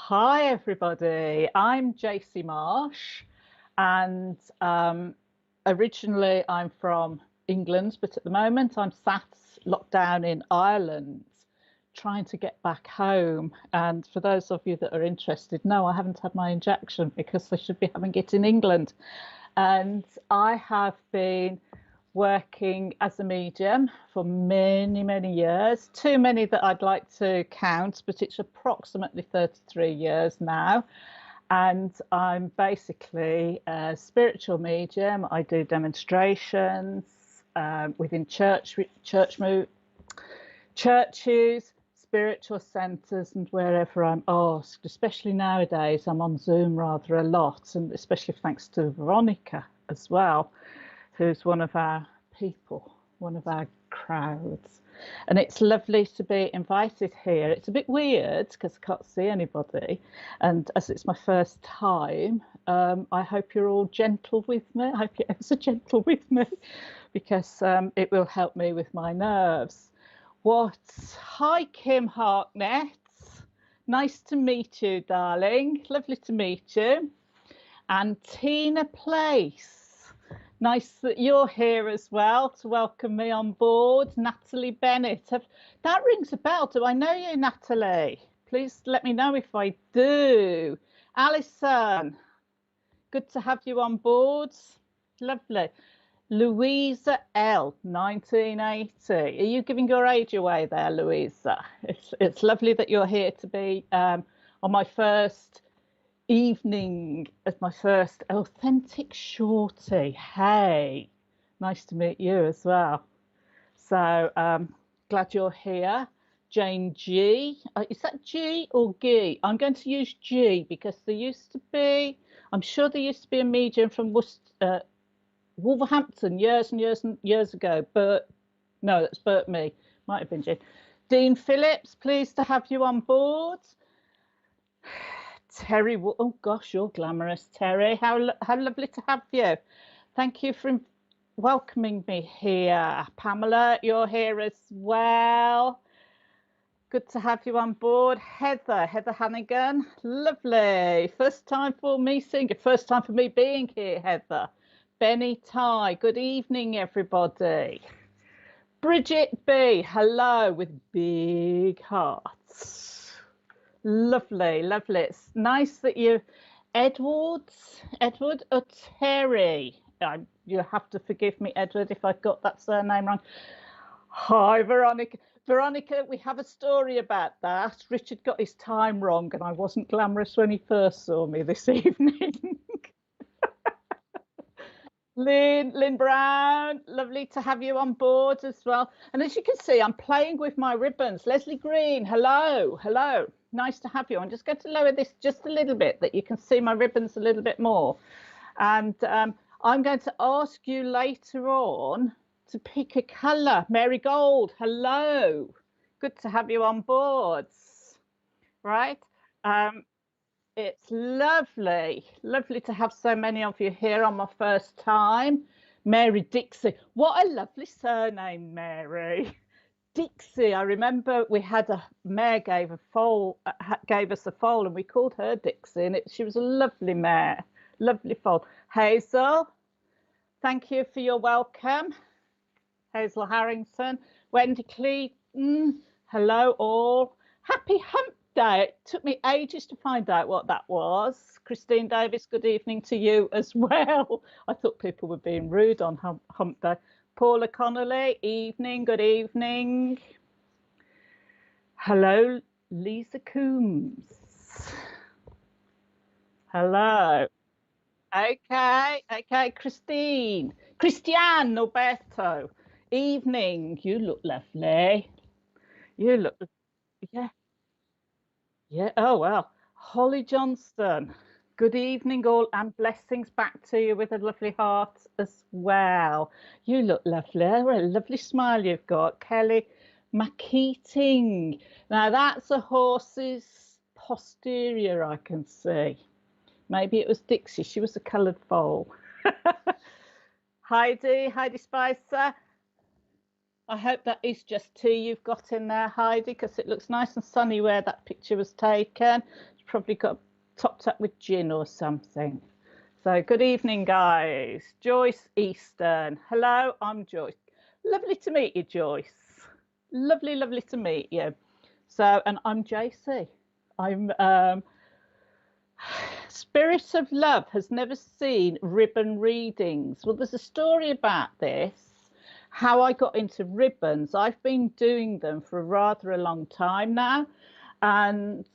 Hi, everybody. I'm Jacey Marsh, and originally I'm from England, but at the moment I'm sat locked down in Ireland, trying to get back home. And for those of you that are interested, no, I haven't had my injection because I should be having it in England. And I have been working as a medium for many, many years. Too many that I'd like to count, but it's approximately 33 years now. And I'm basically a spiritual medium. I do demonstrations within churches, spiritual centres, and wherever I'm asked. Especially nowadays, I'm on Zoom rather a lot, and especially thanks to Veronica as well, who's one of our people, one of our crowds. And it's lovely to be invited here. It's a bit weird because I can't see anybody. And as it's my first time, I hope you're all gentle with me. I hope you're ever so gentle with me because it will help me with my nerves. Hi, Kim Harknett. Nice to meet you, darling. Lovely to meet you. And Tina Place. Nice that you're here as well to welcome me on board. Natalie Bennett. That rings a bell. Do I know you, Natalie? Please let me know if I do. Alison, good to have you on board. Lovely. Louisa L, 1980. Are you giving your age away there, Louisa? It's lovely that you're here to be on my first evening as my first authentic shorty. Hey, nice to meet you as well. So glad you're here. Jane G. Is that G or G? I'm going to use G because there used to be, I'm sure there used to be a medium from Wolverhampton years and years and years ago. But no, that's Bert Me. Might have been Jane. Dean Phillips, pleased to have you on board. Terry, oh gosh, you're glamorous, Terry. How lovely to have you. Thank you for welcoming me here. Pamela, you're here as well. Good to have you on board. Heather Hannigan, lovely. First time for me singing, first time for me being here, Heather. Benny Ty, good evening, everybody. Bridget B, hello with big hearts. Lovely, lovely. It's nice that you, Edward or Terry. You have to forgive me, Edward, if I've got that surname wrong. Hi, Veronica. Veronica, we have a story about that. Richard got his time wrong, and I wasn't glamorous when he first saw me this evening. Lynn Brown, lovely to have you on board as well. And as you can see, I'm playing with my ribbons. Leslie Green, hello. Nice to have you. I'm just going to lower this just a little bit that you can see my ribbons a little bit more. And I'm going to ask you later on to pick a colour. Mary Gold, hello. Good to have you on board. Right. It's lovely to have so many of you here on my first time. Mary Dixie, what a lovely surname, Mary. Dixie, I remember we had a mare gave us a foal, and we called her Dixie, and she was a lovely mare, lovely foal. Hazel, thank you for your welcome. Hazel Harrington, Wendy Cleaton, hello all. Happy Hump Day. It took me ages to find out what that was. Christine Davis, good evening to you as well. I thought people were being rude on Hump Day. Paula Connolly, evening, good evening. Hello, Lisa Coombs. Hello. Okay, Christiane Norberto, evening. You look lovely. You look, yeah. Yeah, oh well. Holly Johnston, good evening all, and blessings back to you with a lovely heart as well. You look lovely. What a lovely smile you've got. Kelly McKeating. Now that's a horse's posterior, I can see. Maybe it was Dixie. She was a coloured foal. Heidi Spicer. I hope that is just tea you've got in there, Heidi, because it looks nice and sunny where that picture was taken. It's probably got topped up with gin or something. So good evening, guys. Joyce Easton. Hello, I'm Joyce. Lovely to meet you, Joyce. Lovely, lovely to meet you. So, and I'm Jacey. I'm Spirit of Love has never seen ribbon readings. Well, there's a story about this, how I got into ribbons. I've been doing them for rather a long time now. And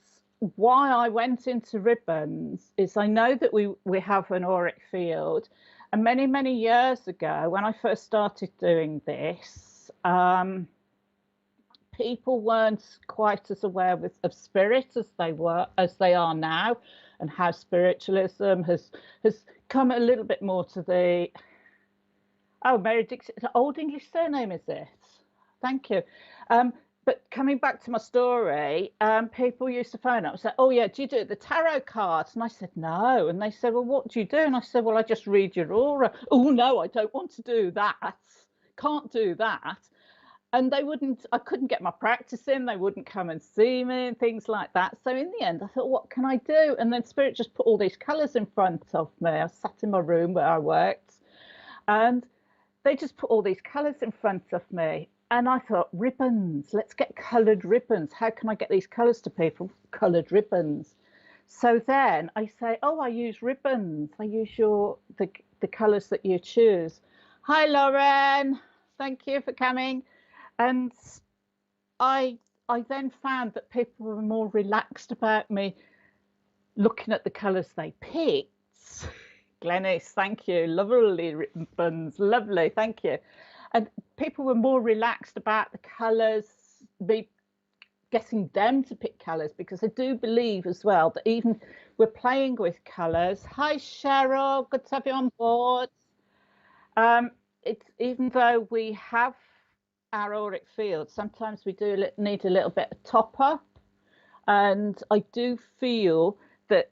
why I went into ribbons is I know that we have an auric field. And many, many years ago, when I first started doing this, people weren't quite as aware of spirit as they are now, and how spiritualism has come a little bit more to the Mary Dixon, old English surname, is it? Thank you. But coming back to my story, people used to phone up and say, "Oh yeah, do you do the tarot cards?" And I said, "No." And they said, "Well, what do you do?" And I said, "Well, I just read your aura." "Oh no, I don't want to do that. Can't do that." And I couldn't get my practice in. They wouldn't come and see me and things like that. So in the end, I thought, what can I do? And then Spirit just put all these colours in front of me. I sat in my room where I worked, and they just put all these colours in front of me. And I thought, ribbons, let's get coloured ribbons. How can I get these colours to people? Coloured ribbons. So then I say, oh, I use ribbons. I use the colours that you choose. Hi, Lauren. Thank you for coming. And I then found that people were more relaxed about me looking at the colours they picked. Glenys, thank you. Lovely ribbons, lovely, thank you. And people were more relaxed about the colours, me getting them to pick colours, because I do believe as well that even we're playing with colours. Hi, Cheryl, good to have you on board. It's even though we have our auric field, sometimes we do need a little bit of top up, and I do feel that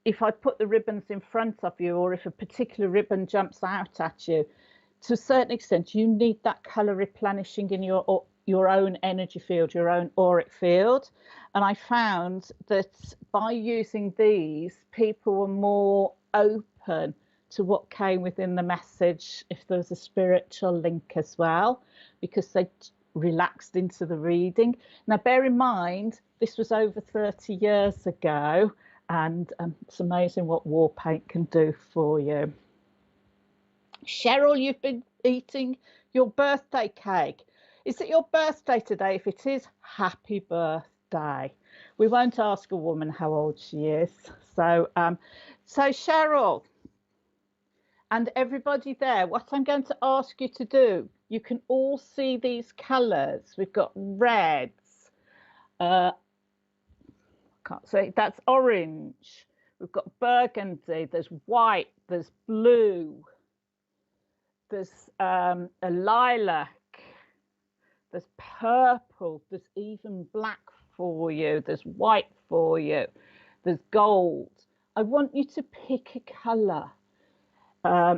if I put the ribbons in front of you, or if a particular ribbon jumps out at you, to a certain extent you need that color replenishing in your own energy field, your own auric field. And I found that by using these, people were more open to what came within the message, if there was a spiritual link as well, because they relaxed into the reading. Now, bear in mind, this was over 30 years ago, and it's amazing what war paint can do for you. Cheryl, you've been eating your birthday cake. Is it your birthday today? If it is, happy birthday. We won't ask a woman how old she is. So Cheryl, and everybody there, what I'm going to ask you to do, you can all see these colours. We've got reds. Can't say, that's orange. We've got burgundy. There's white. There's blue. There's a lilac. There's purple. There's even black for you. There's white for you. There's gold. I want you to pick a colour.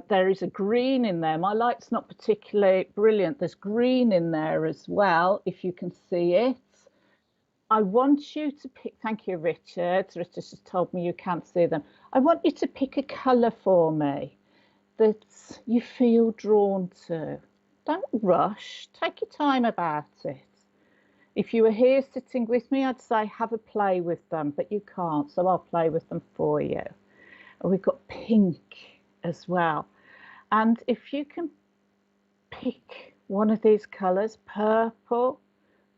There is a green in there. My light's not particularly brilliant. There's green in there as well, if you can see it. I want you to pick, thank you, Richard. Richard just told me you can't see them. I want you to pick a colour for me that you feel drawn to. Don't rush, take your time about it. If you were here sitting with me, I'd say have a play with them, but you can't, so I'll play with them for you. And we've got pink as well. And if you can pick one of these colours, purple,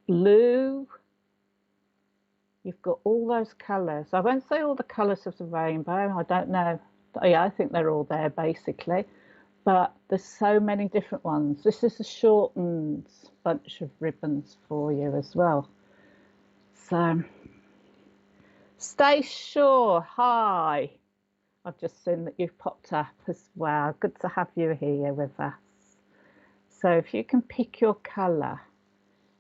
blue, you've got all those colours. I won't say all the colours of the rainbow. I don't know. Yeah, I think they're all there basically. But there's so many different ones. This is a shortened bunch of ribbons for you as well. So, stay sure. Hi. I've just seen that you've popped up as well. Good to have you here with us. So if you can pick your colour,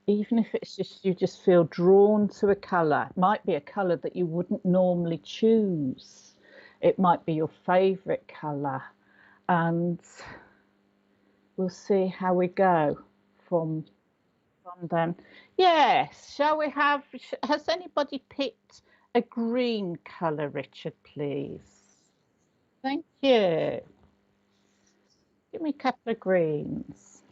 even if it's just you just feel drawn to a colour, it might be a colour that you wouldn't normally choose. It might be your favourite colour, and we'll see how we go from them. Yes, shall we have, has anybody picked a green colour, Richard, please? Thank you. Give me a couple of greens.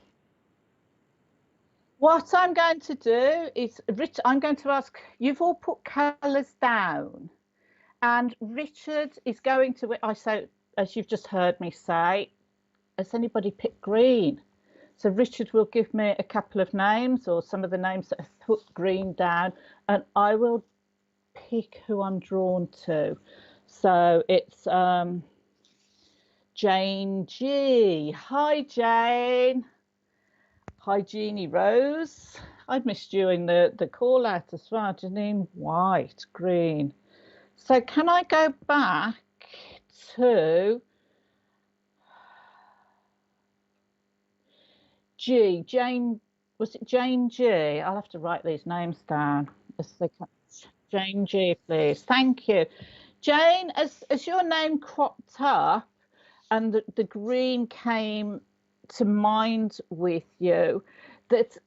What I'm going to do is, Rich, I'm going to ask, you've all put colours down, and Richard is going to, I say, as you've just heard me say, has anybody picked green? So Richard will give me a couple of names or some of the names that have put green down, and I will pick who I'm drawn to. So it's Jane G. Hi, Jane. Hi, Jeannie Rose. I've missed you in the call out as well. Janine White, green. So can I go back to G? Jane, was it Jane G? I'll have to write these names down. Jane G, please. Thank you. Jane, as your name cropped up and the green came to mind with you, that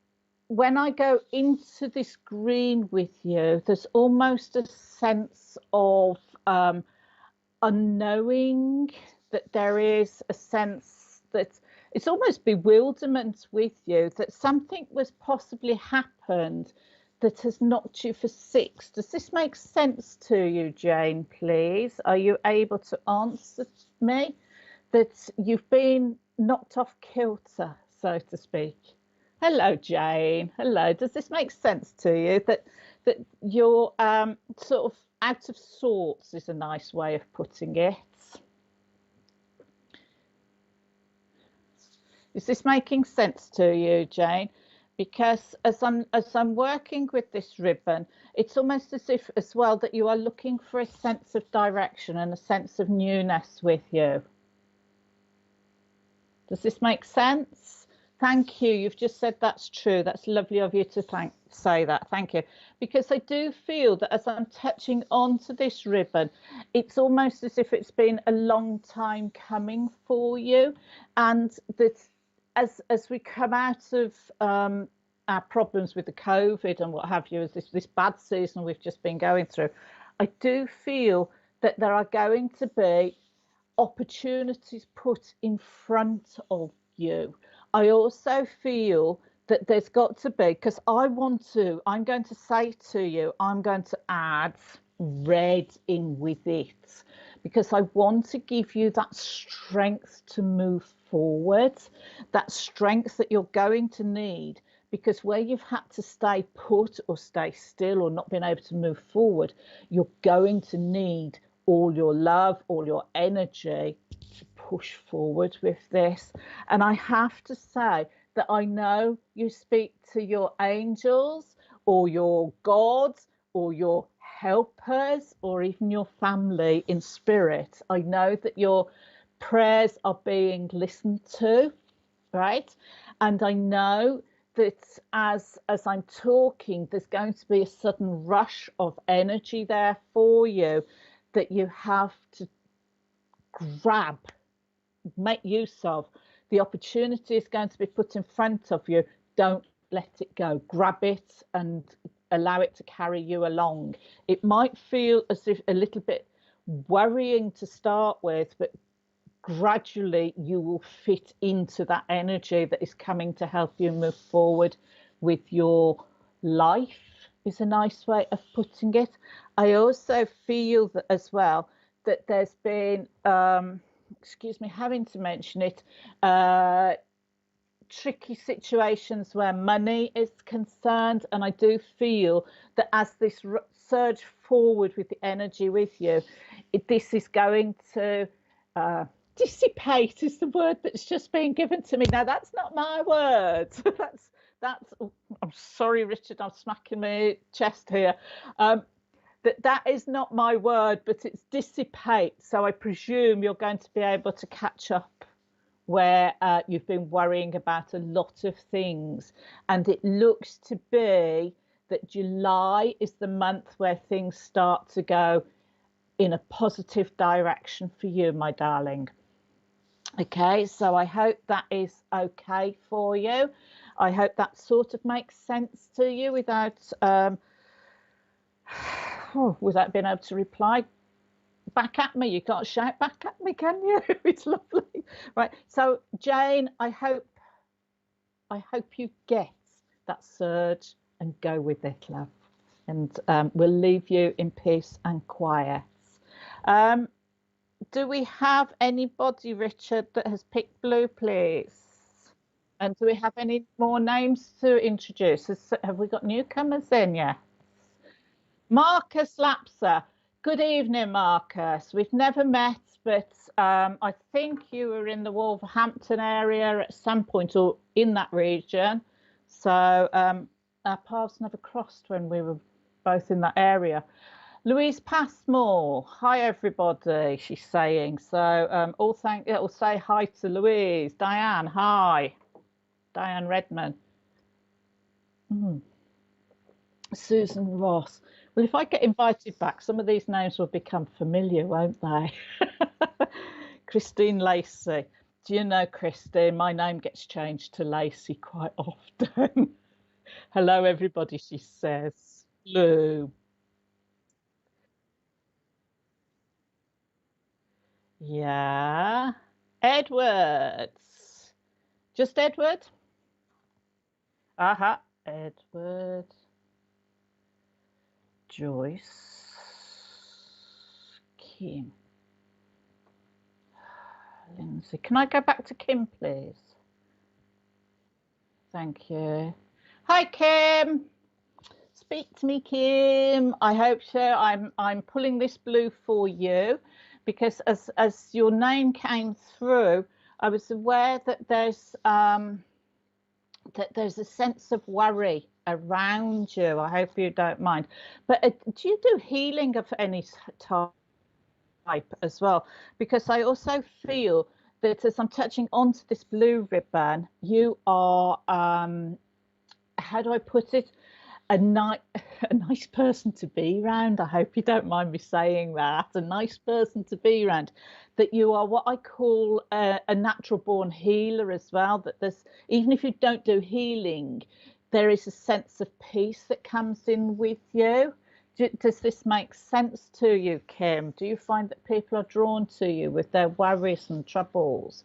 when I go into this green with you, there's almost a sense of unknowing, that there is a sense that it's almost bewilderment with you, that something was possibly happened that has knocked you for six. Does this make sense to you, Jane, please? Are you able to answer me? That you've been knocked off kilter, so to speak. Hello, Jane. Hello. Does this make sense to you? That you're sort of out of sorts is a nice way of putting it. Is this making sense to you, Jane? Because as I'm working with this ribbon, it's almost as if as well that you are looking for a sense of direction and a sense of newness with you. Does this make sense? Thank you. You've just said that's true. That's lovely of you to say that. Thank you. Because I do feel that as I'm touching onto this ribbon, it's almost as if it's been a long time coming for you, and that as we come out of our problems with the COVID and what have you, as this bad season we've just been going through, I do feel that there are going to be opportunities put in front of you. I also feel that there's got to be, because I'm going to say to you, I'm going to add red in with it, because I want to give you that strength to move forward, that strength that you're going to need, because where you've had to stay put or stay still or not been able to move forward, you're going to need all your love, all your energy to push forward with this. And I have to say that I know you speak to your angels or your gods or your helpers or even your family in spirit. I know that your prayers are being listened to, right? And I know that as I'm talking, there's going to be a sudden rush of energy there for you that you have to grab, make use of. The opportunity is going to be put in front of you. Don't let it go. Grab it and allow it to carry you along. It might feel as if a little bit worrying to start with, but gradually you will fit into that energy that is coming to help you move forward with your life, is a nice way of putting it. I also feel that as well that there's been, excuse me, having to mention it, tricky situations where money is concerned, and I do feel that as this surge forward with the energy with you, this is going to dissipate is the word that's just been given to me. Now that's not my word. that's I'm sorry, Richard, I'm smacking my chest here. That is not my word, but it's dissipate. So I presume you're going to be able to catch up where you've been worrying about a lot of things. And it looks to be that July is the month where things start to go in a positive direction for you, my darling. Okay, so I hope that is okay for you. I hope that sort of makes sense to you without without being able to reply back at me. You can't shout back at me, can you? It's lovely. Right. So Jane, I hope you get that surge and go with it, love. And we'll leave you in peace and quiet. Do we have anybody, Richard, that has picked blue, please? And do we have any more names to introduce? Have we got newcomers in? Yeah. Marcus Lapser. Good evening, Marcus. We've never met, but I think you were in the Wolverhampton area at some point or in that region. So our paths never crossed when we were both in that area. Louise Passmore. Hi, everybody, she's saying. So it'll say hi to Louise. Diane, hi. Diane Redman. Susan Ross. Well, if I get invited back, some of these names will become familiar, won't they? Christine Lacey. Do you know, Christine, my name gets changed to Lacey quite often. Hello, everybody, she says. Lou. Yeah. Edwards. Just Edward? Aha. Edward. Joyce. Kim. Lindsay. Can I go back to Kim, please? Thank you. Hi, Kim. Speak to me, Kim. I hope so. I'm pulling this blue for you because as your name came through, I was aware that there's a sense of worry around you. I hope you don't mind. But do you do healing of any type as well? Because I also feel that as I'm touching onto this blue ribbon, you are, how do I put it? A nice person to be around. I hope you don't mind me saying that. A nice person to be around. That you are what I call a natural born healer as well. That there's, even if you don't do healing, there is a sense of peace that comes in with you. Does this make sense to you, Kim? Do you find that people are drawn to you with their worries and troubles?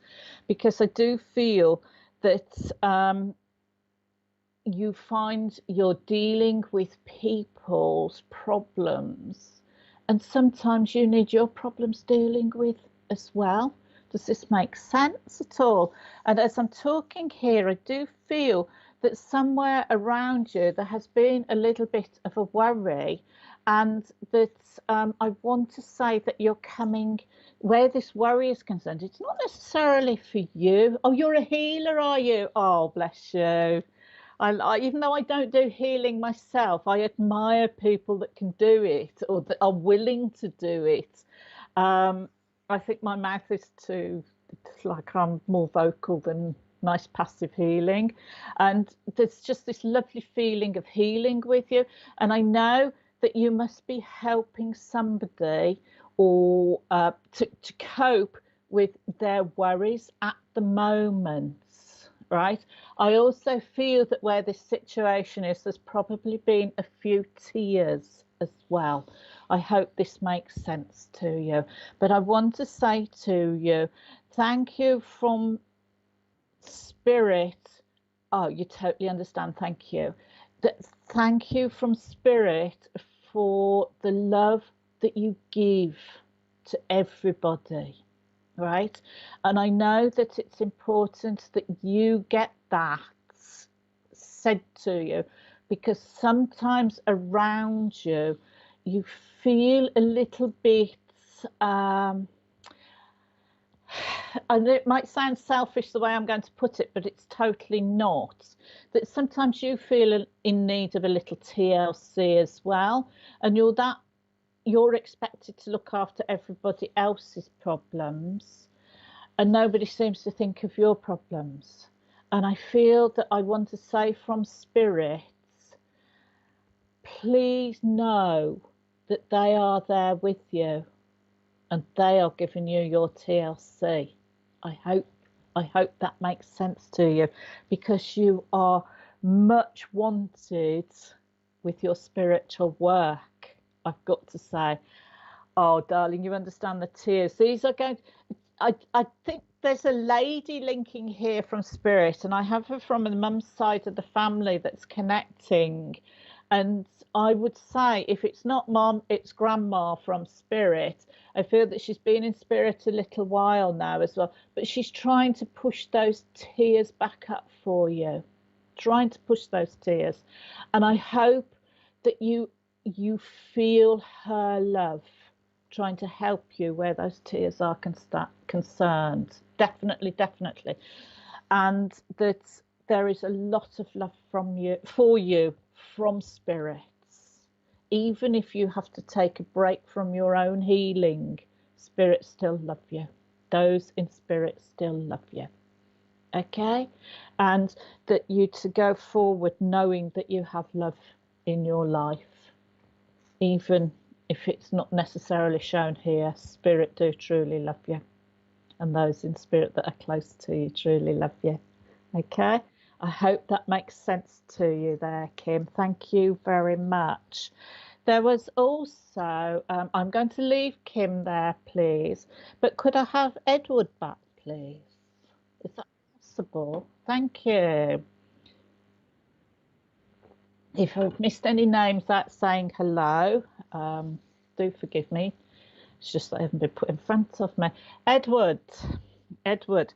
Because I do feel that you find you're dealing with people's problems, and sometimes you need your problems dealing with as well. Does this make sense at all? And as I'm talking here, I do feel that somewhere around you there has been a little bit of a worry, and that I want to say that you're coming where this worry is concerned. It's not necessarily for you. Oh, you're a healer, are you? Oh, bless you. Even though I don't do healing myself, I admire people that can do it or that are willing to do it. I think my mouth is it's like I'm more vocal than nice passive healing. And there's just this lovely feeling of healing with you. And I know that you must be helping somebody or to cope with their worries at the moment. Right. I also feel that where this situation is, there's probably been a few tears as well. I hope this makes sense to you. But I want to say to you, thank you from spirit. Oh, you totally understand. Thank you. Thank you from spirit for the love that you give to everybody. Right. And I know that it's important that you get that said to you, because sometimes around you, you feel a little bit, and it might sound selfish the way I'm going to put it, but it's totally not. That sometimes you feel in need of a little TLC as well. And you're expected to look after everybody else's problems, and nobody seems to think of your problems. And I feel that I want to say from spirits, please know that they are there with you and they are giving you your TLC. I hope that makes sense to you, because you are much wanted with your spiritual work. I've got to say, oh, darling, you understand the tears. These are going. I think there's a lady linking here from Spirit, and I have her from the mum's side of the family that's connecting. And I would say, if it's not mum, it's grandma from Spirit. I feel that she's been in Spirit a little while now as well, but she's trying to push those tears back up for you, trying to push those tears. And I hope that you feel her love trying to help you where those tears are concerned. Definitely, definitely. And that there is a lot of love from you, for you, from spirits. Even if you have to take a break from your own healing, spirits still love you. Those in spirit still love you. Okay? And that you to go forward knowing that you have love in your life, even if it's not necessarily shown here. Spirit do truly love you, and those in spirit that are close to you truly love you. Okay, I hope that makes sense to you there, Kim. Thank you very much. There was also, I'm going to leave Kim there, please, but could I have Edward back, please? Is that possible? Thank you. If I've missed any names out saying hello, do forgive me. It's just that I haven't been put in front of me. Edward, Edward,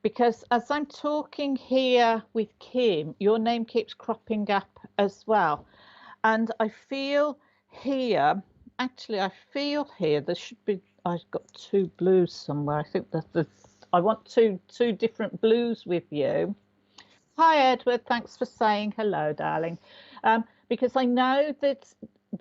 because as I'm talking here with Kim, your name keeps cropping up as well. And I feel here, actually, I feel here, there should be, I've got two blues somewhere. I think that I want two different blues with you. Hi, Edward. Thanks for saying hello, darling. Because I know that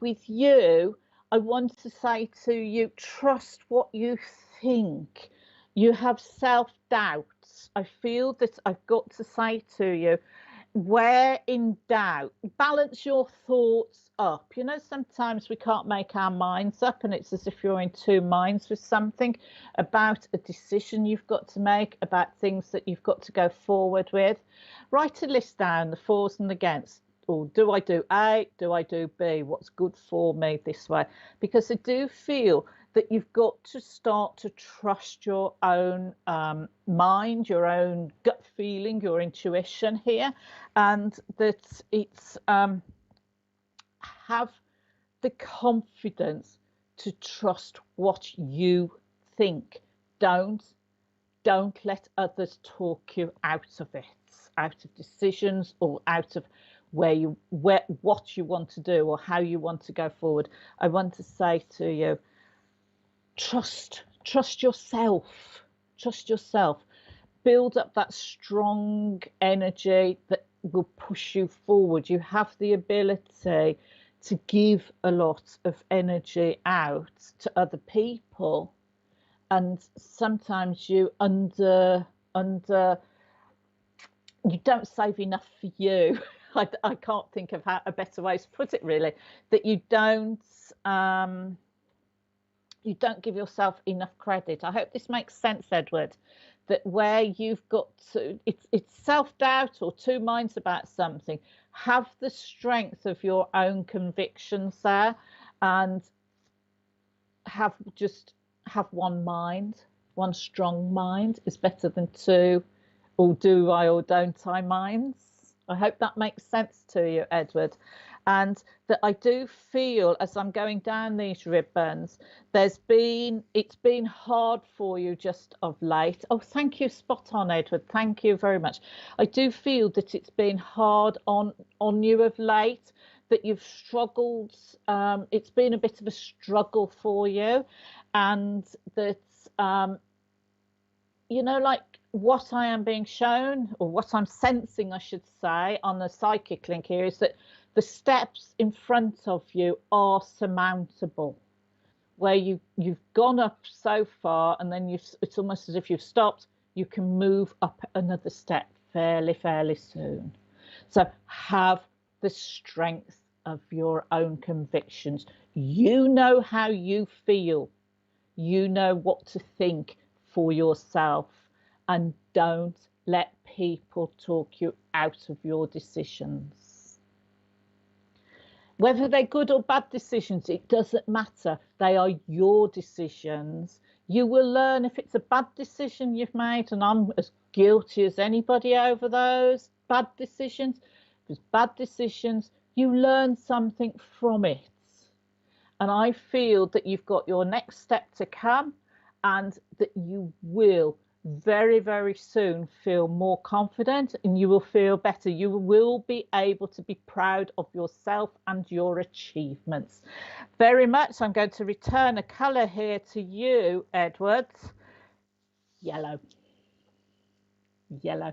with you, I want to say to you, trust what you think. You have self-doubts. I feel that I've got to say to you, where in doubt, balance your thoughts up. You know, sometimes we can't make our minds up, and it's as if you're in two minds with something about a decision you've got to make, about things that you've got to go forward with. Write a list down, the fors and against. Or do I do A? Do I do B? What's good for me this way? Because I do feel that you've got to start to trust your own mind, your own gut feeling, your intuition here, and that it's have the confidence to trust what you think. Don't let others talk you out of it, out of decisions, or out of what you want to do or how you want to go forward. I want to say to you, trust yourself, trust yourself, build up that strong energy that will push you forward. You have the ability to give a lot of energy out to other people, and sometimes you you don't save enough for you. I can't think of a better way to put it, really, that you don't give yourself enough credit. I hope this makes sense, Edward, that where you've got to, it's self-doubt or two minds about something, have the strength of your own convictions there, and have one mind. One strong mind is better than two or do I or don't I minds. I hope that makes sense to you, Edward. And that I do feel, as I'm going down these ribbons, it's been hard for you just of late. Oh, thank you, spot on, Edward. Thank you very much. I do feel that it's been hard on you of late, that you've struggled. It's been a bit of a struggle for you, and that you know, like what I am being shown, or what I'm sensing, I should say, on the psychic link here, is that the steps in front of you are surmountable, where you've gone up so far, and then it's almost as if you've stopped. You can move up another step fairly soon. So have the strength of your own convictions. You know how you feel. You know what to think for yourself, and don't let people talk you out of your decisions. Whether they're good or bad decisions, it doesn't matter. They are your decisions. You will learn if it's a bad decision you've made, and I'm as guilty as anybody over those bad decisions. If it's bad decisions, you learn something from it. And I feel that you've got your next step to come, and that you will very, very soon feel more confident, and you will feel better. You will be able to be proud of yourself and your achievements. Very much. I'm going to return a colour here to you, Edward. Yellow. Yellow.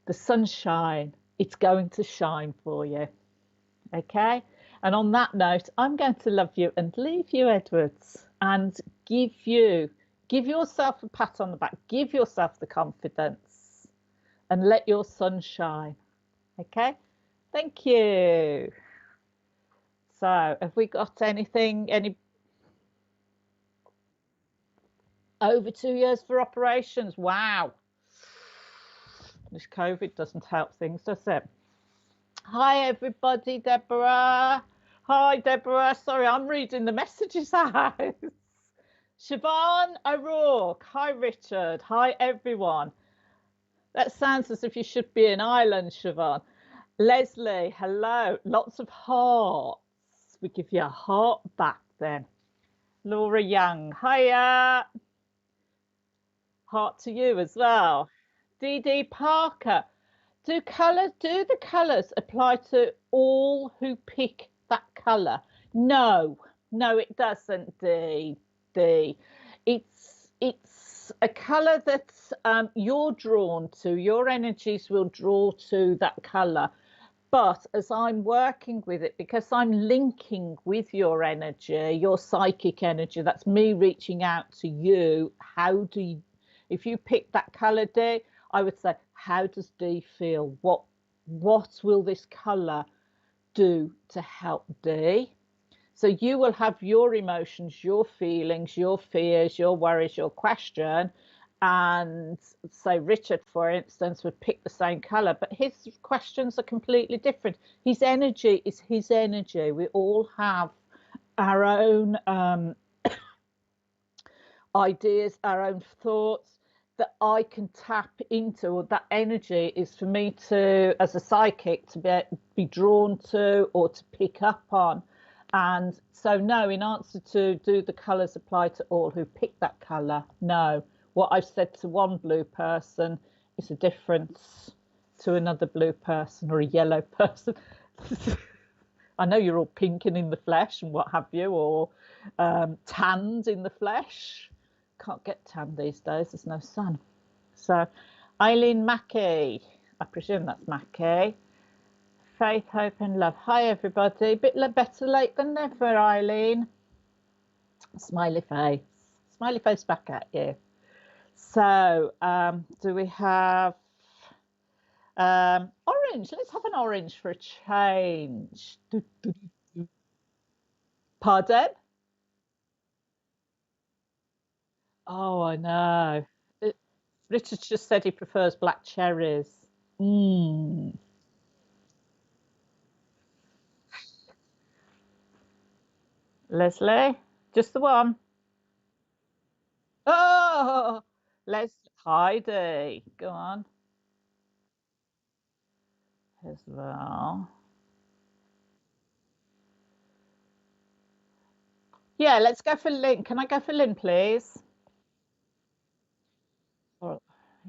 The sunshine, it's going to shine for you. Okay? And on that note, I'm going to love you and leave you, Edwards, and give yourself a pat on the back, give yourself the confidence, and let your sun shine. Okay? Thank you. So, have we got anything, over 2 years for operations? Wow. This COVID doesn't help things, does it? Hi, everybody, Deborah. Hi, Deborah. Sorry, I'm reading the messages out. Siobhan O'Rourke. Hi, Richard. Hi, everyone. That sounds as if you should be in Ireland, Siobhan. Leslie, hello. Lots of hearts. We give you a heart back then. Laura Young. Hiya. Heart to you as well. Dee Dee Parker. Do the colours apply to all who pick that colour? No, it doesn't, Dee. It's a colour that you're drawn to. Your energies will draw to that colour. But as I'm working with it, because I'm linking with your energy, your psychic energy, that's me reaching out to you. If you pick that colour, Dee, I would say, how does Dee feel? What will this colour do to help Dee? So you will have your emotions, your feelings, your fears, your worries, your question. And say Richard, for instance, would pick the same colour, but his questions are completely different. His energy is his energy. We all have our own ideas, our own thoughts that I can tap into, or that energy is for me to, as a psychic, to be drawn to or to pick up on. And so, no, in answer to do the colours apply to all who pick that colour? No. What I've said to one blue person is a difference to another blue person or a yellow person. I know you're all pink and in the flesh and what have you, or tanned in the flesh. Can't get tan these days, there's no sun. So Eileen Mackey, I presume that's Mackey. Faith, hope and love. Hi everybody. Bit better late than never, Eileen. Smiley face back at you. So do we have orange? Let's have an orange for a change. Pardon? Oh, I know. Richard just said he prefers black cherries. Leslie, just the one. Oh, Heidi, go on. As well. Yeah, let's go for Lynn. Can I go for Lynn, please?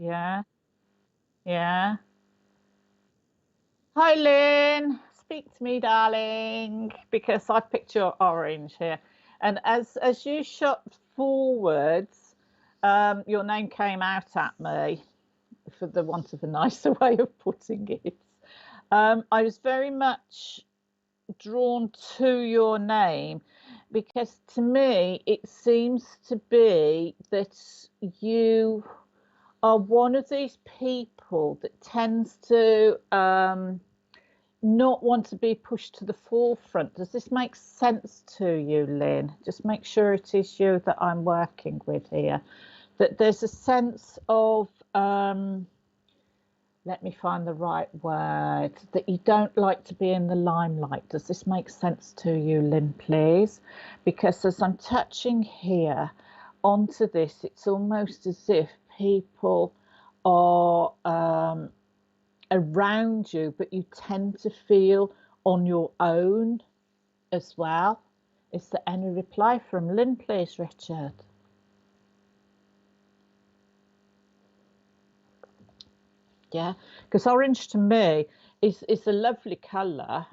Yeah, yeah. Hi, Lynn. Speak to me, darling, because I picked your orange here. And as you shot forwards, your name came out at me, for the want of a nicer way of putting it. I was very much drawn to your name because to me it seems to be that you are one of these people that tends to not want to be pushed to the forefront. Does this make sense to you, Lynn? Just make sure it is you that I'm working with here. That there's a sense of let me find the right word, that you don't like to be in the limelight. Does this make sense to you, Lynn, please? Because as I'm touching here onto this, it's almost as if people are around you, but you tend to feel on your own as well. Is there any reply from Lynn, please, Richard? Yeah, because orange to me is a lovely colour.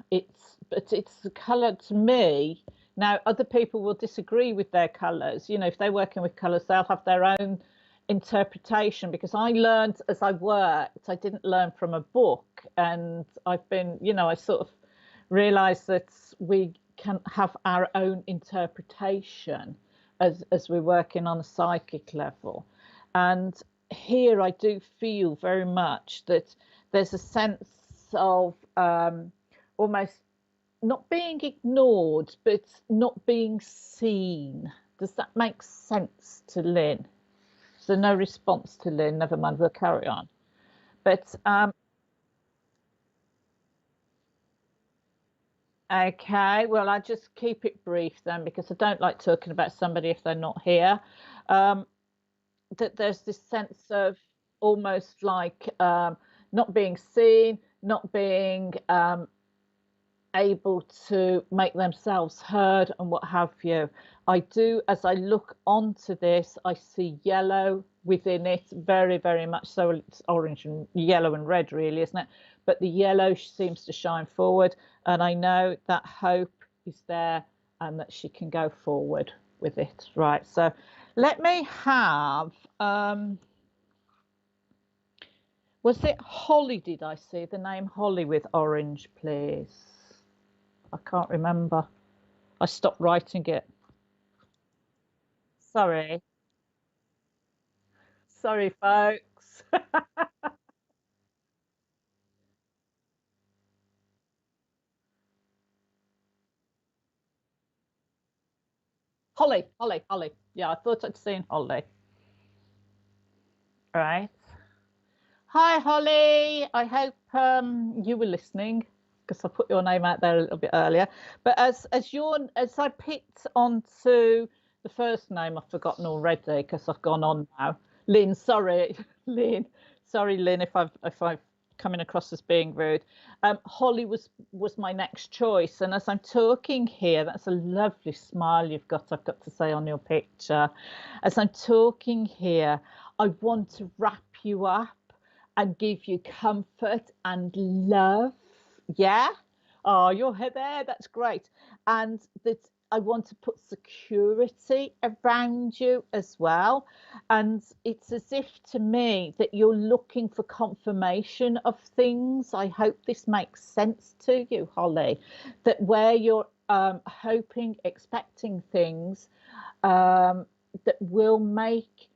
But it's the colour to me. Now, other people will disagree with their colours. You know, if they're working with colours, they'll have their own interpretation. Because I learned as I worked, I didn't learn from a book, and I've been, you know, I sort of realised that we can have our own interpretation as we're working on a psychic level, and here I do feel very much that there's a sense of almost not being ignored, but not being seen. Does that make sense to Lynn? So no response to Lynn. Never mind, we'll carry on. But okay, well, I just keep it brief then, because I don't like talking about somebody if they're not here. Um, that there's this sense of almost like not being seen, not being able to make themselves heard and what have you. I do, as I look onto this, I see yellow within it, very, very much so. It's orange and yellow and red, really, isn't it? But the yellow seems to shine forward, and I know that hope is there and that she can go forward with it. Right, so let me have, was it Holly? Did I see the name Holly with orange, please? I can't remember. I stopped writing it. Sorry. Sorry, folks. Holly, Holly, Holly. Yeah, I thought I'd seen Holly. All right. Hi, Holly. I hope you were listening, because I put your name out there a little bit earlier. But as I picked onto the first name, I've forgotten already because I've gone on now. Lynn, sorry, Lynn. Sorry, Lynn, if I've coming across as being rude. Holly was my next choice, and as I'm talking here, that's a lovely smile you've got. I've got to say on your picture. As I'm talking here, I want to wrap you up and give you comfort and love. Yeah. Oh, you're there. That's great. And that I want to put security around you as well. And it's as if to me that you're looking for confirmation of things. I hope this makes sense to you, Holly, that where you're hoping, expecting things that will make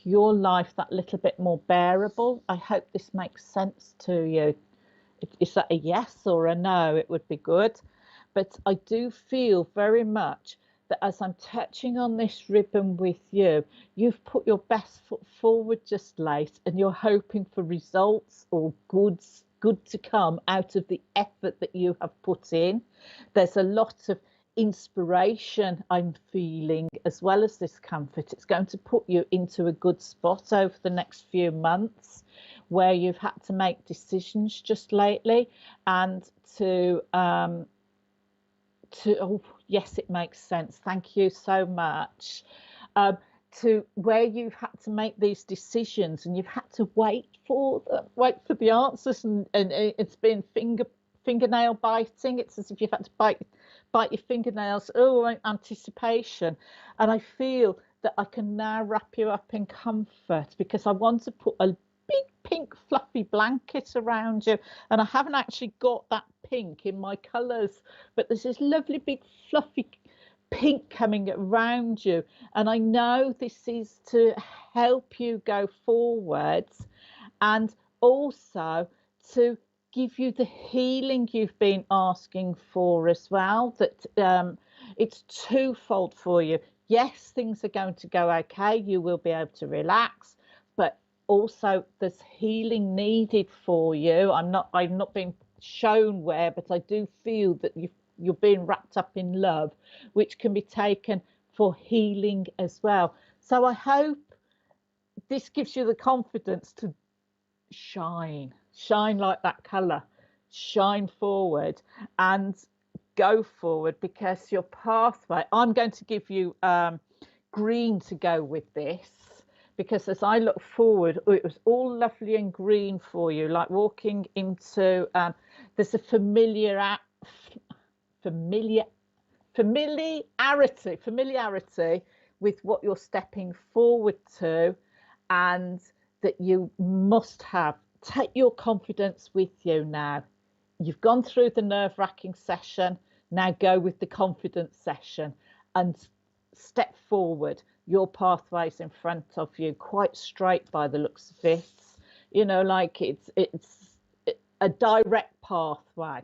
your life that little bit more bearable. I hope this makes sense to you. Is that a yes or a no? It would be good. But I do feel very much that as I'm touching on this ribbon with you, you've put your best foot forward just late, and you're hoping for results or good to come out of the effort that you have put in. There's a lot of inspiration I'm feeling, as well as this comfort. It's going to put you into a good spot over the next few months, where you've had to make decisions just lately, and oh yes, it makes sense, thank you so much. To where you've had to make these decisions, and you've had to wait for the answers, and it's been fingernail biting. It's as if you've had to bite your fingernails. Oh, anticipation. And I feel that I can now wrap you up in comfort, because I want to put a big pink fluffy blanket around you, and I haven't actually got that pink in my colours, but there's this lovely big fluffy pink coming around you, and I know this is to help you go forwards, and also to give you the healing you've been asking for as well. That it's twofold for you. Yes, things are going to go okay, you will be able to relax, but also there's healing needed for you. I'm not being shown where, but I do feel that you're being wrapped up in love, which can be taken for healing as well. So I hope this gives you the confidence to shine like that color, shine forward and go forward, because your pathway, I'm going to give you green to go with this, because as I look forward, it was all lovely and green for you, like walking into there's a familiarity with what you're stepping forward to, and that you must have. Take your confidence with you now. You've gone through the nerve-wracking session. Now go with the confidence session and step forward. Your pathway's in front of you, quite straight by the looks of it. You know, like it's a direct pathway.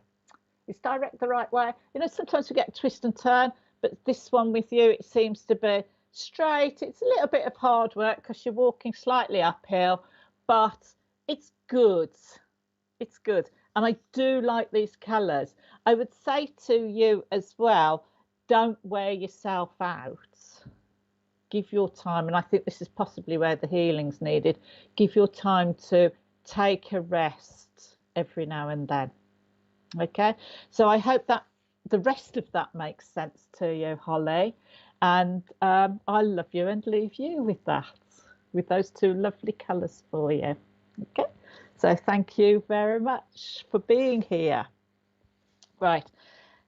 Is direct the right way? You know, sometimes we get a twist and turn, but this one with you, it seems to be straight. It's a little bit of hard work because you're walking slightly uphill, but it's good. It's good. And I do like these colours. I would say to you as well, don't wear yourself out. Give your time, and I think this is possibly where the healing's needed. Give your time to take a rest every now and then. Okay, so I hope that the rest of that makes sense to you, Holly, and I love you and leave you with that, with those two lovely colours for you. Okay, so thank you very much for being here. Right,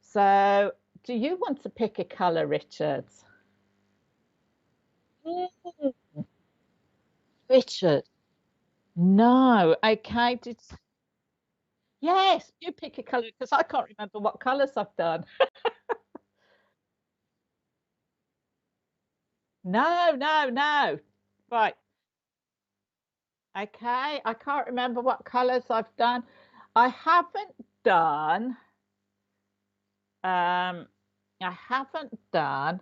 so do you want to pick a colour, Richard? Richard, no. Okay, yes, you pick a colour, because I can't remember what colours I've done. No, no, no. Right. Okay, I can't remember what colours I've done. I haven't done, um, I haven't done,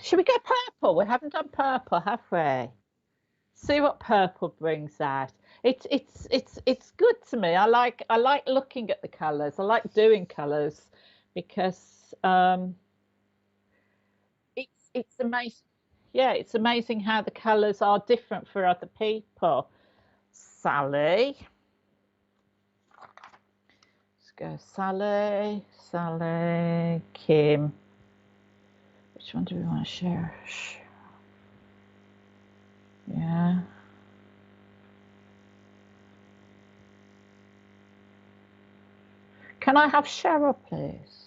should we go purple? We haven't done purple, have we? See what purple brings out. It's good to me. I like looking at the colours. I like doing colours because it's amazing. Yeah, it's amazing how the colours are different for other people. Sally. Let's go Sally, Sally, Kim. Which one do we want to share? Yeah. Can I have Cheryl, please?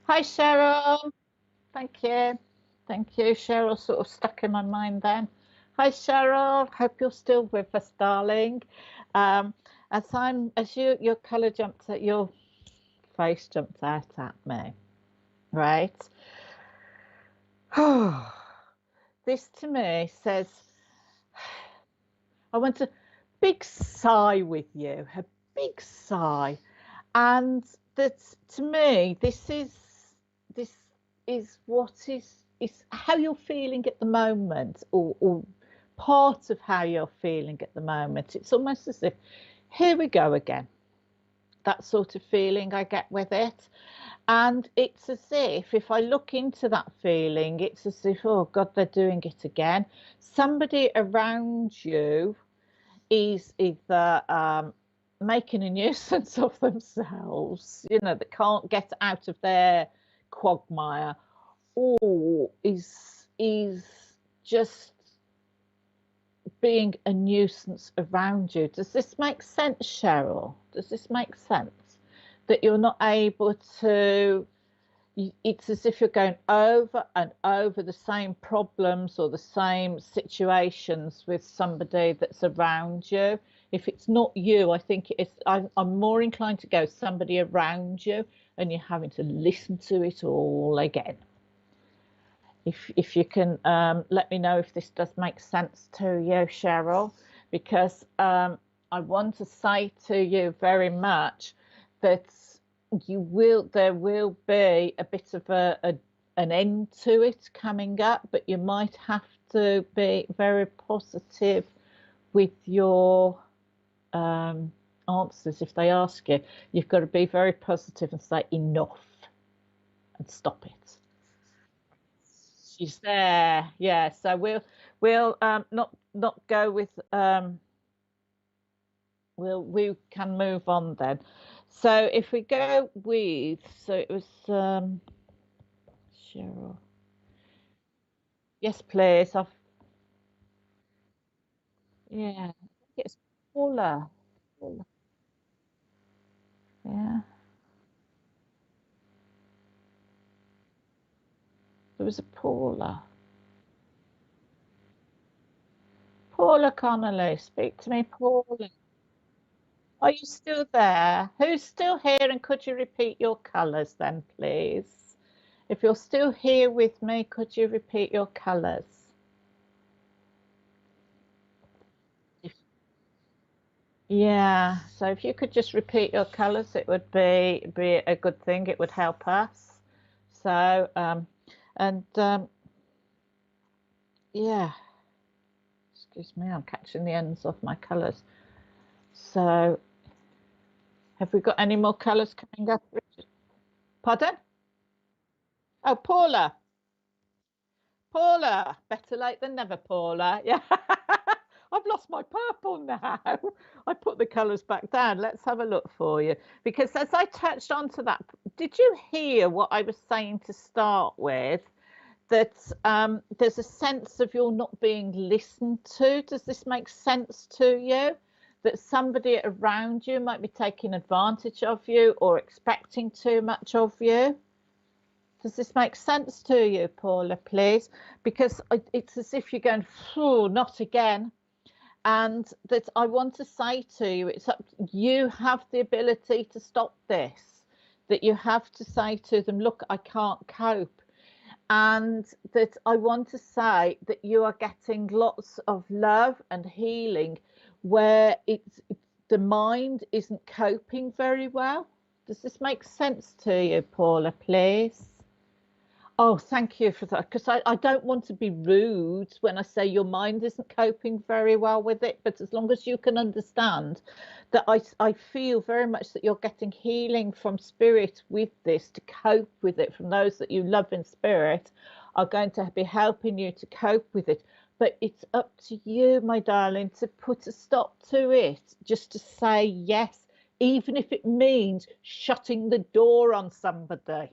Hi, Cheryl. Thank you. Thank you. Cheryl sort of stuck in my mind then. Hi, Cheryl. Hope you're still with us, darling. As your colour jumped at your face jumped out at me, right? This to me says, I want a big sigh with you, a big sigh, and that to me, this is what is how you're feeling at the moment, or part of how you're feeling at the moment. It's almost as if, here we go again. That sort of feeling I get with it. And it's as if I look into that feeling, it's as if, oh God, they're doing it again. Somebody around you is either making a nuisance of themselves, you know, that can't get out of their quagmire, or is just being a nuisance around you. Does this make sense, Cheryl? Does this make sense? That you're not able to, it's as if you're going over and over the same problems or the same situations with somebody that's around you. If it's not you, I think I'm more inclined to go somebody around you, and you're having to listen to it all again. If you can let me know if this does make sense to you, Cheryl, because I want to say to you very much that there will be a bit of a an end to it coming up, but you might have to be very positive with your answers. If they ask you, you've got to be very positive and say enough and stop it. She's there, yeah. So we'll not go with we can move on then. So if we go with, so it was Cheryl. Yes, please. I've yeah. I think it's Paula. Paula. Yeah, there was a Paula. Paula Connolly, speak to me, Paula. Are you still there? Who's still here? And could you repeat your colours then, please? If you're still here with me, could you repeat your colours? Yeah, so if you could just repeat your colours, it would be a good thing. It would help us. So, and yeah, excuse me, I'm catching the ends of my colours. So, have we got any more colours coming up, Richard? Pardon? Oh, Paula. Paula, better late than never, Paula. Yeah, I've lost my purple now. I put the colours back down. Let's have a look for you. Because as I touched onto that, did you hear what I was saying to start with? That there's a sense of you're not being listened to. Does this make sense to you? That somebody around you might be taking advantage of you or expecting too much of you? Does this make sense to you, Paula, please? Because it's as if you're going, oh, not again. And that I want to say to you, it's up, you have the ability to stop this, that you have to say to them, look, I can't cope. And that I want to say that you are getting lots of love and healing where it's the mind isn't coping very well. Does this make sense to you, Paula, please? Oh, thank you for that. Because I don't want to be rude when I say your mind isn't coping very well with it. But as long as you can understand that I feel very much that you're getting healing from spirit with this to cope with it, from those that you love in spirit are going to be helping you to cope with it. But it's up to you, my darling, to put a stop to it, just to say yes, even if it means shutting the door on somebody.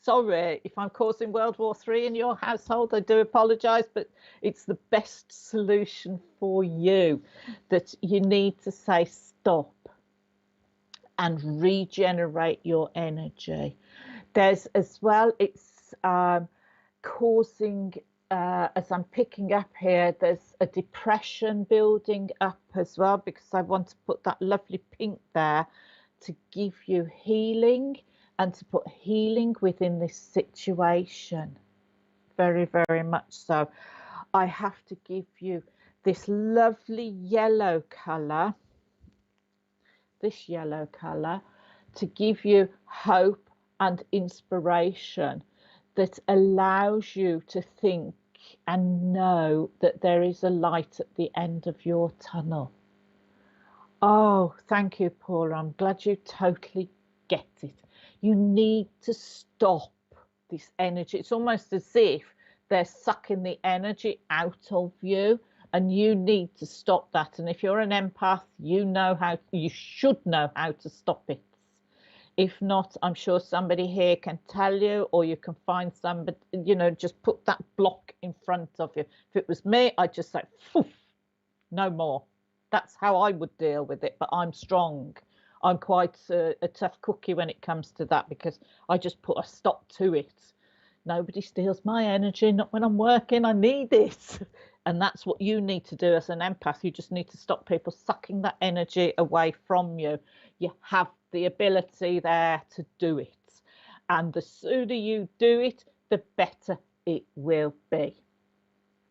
Sorry if I'm causing World War III in your household. I do apologise, but it's the best solution for you, that you need to say stop and regenerate your energy. There's as well, it's causing, as I'm picking up here, there's a depression building up as well, because I want to put that lovely pink there to give you healing and to put healing within this situation. Very, very much so. I have to give you this lovely yellow colour, this yellow colour, to give you hope and inspiration that allows you to think and know that there is a light at the end of your tunnel. Oh, thank you, Paula. I'm glad you totally get it. You need to stop this energy. It's almost as if they're sucking the energy out of you, and you need to stop that. And if you're an empath, you should know how to stop it. If not, I'm sure somebody here can tell you, or you can find somebody, just put that block in front of you. If it was me, I'd just say, no more. That's how I would deal with it, but I'm strong. I'm quite a tough cookie when it comes to that, because I just put a stop to it. Nobody steals my energy, not when I'm working. I need it. And that's what you need to do as an empath. You just need to stop people sucking that energy away from you. You have the ability there to do it. And the sooner you do it, the better it will be.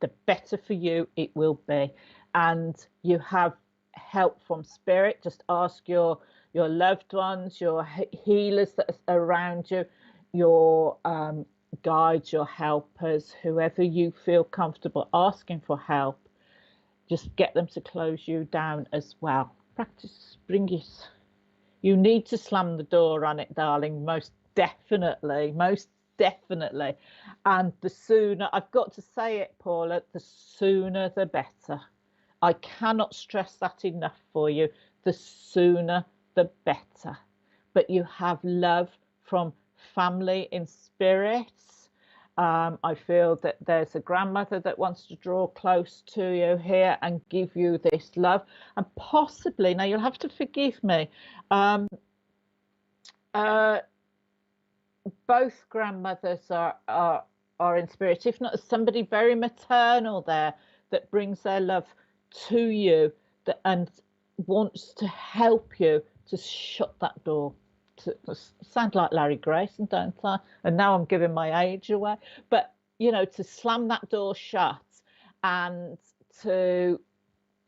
The better for you it will be. And you have help from spirit. Just ask your loved ones, your healers that are around you. your guides, your helpers, whoever you feel comfortable asking for help, just get them to close you down as well. Practice, bring it. You need to slam the door on it, darling, most definitely, most definitely. And the sooner, I've got to say it, Paula, the sooner the better. I cannot stress that enough for you. The sooner the better. But you have love from family in spirits. I feel that there's a grandmother that wants to draw close to you here and give you this love. And possibly, now you'll have to forgive me, both grandmothers are in spirit, if not somebody very maternal there that brings their love to you and wants to help you to shut that door. To sound like Larry Grayson, don't I? And now I'm giving my age away. But, you know, to slam that door shut and to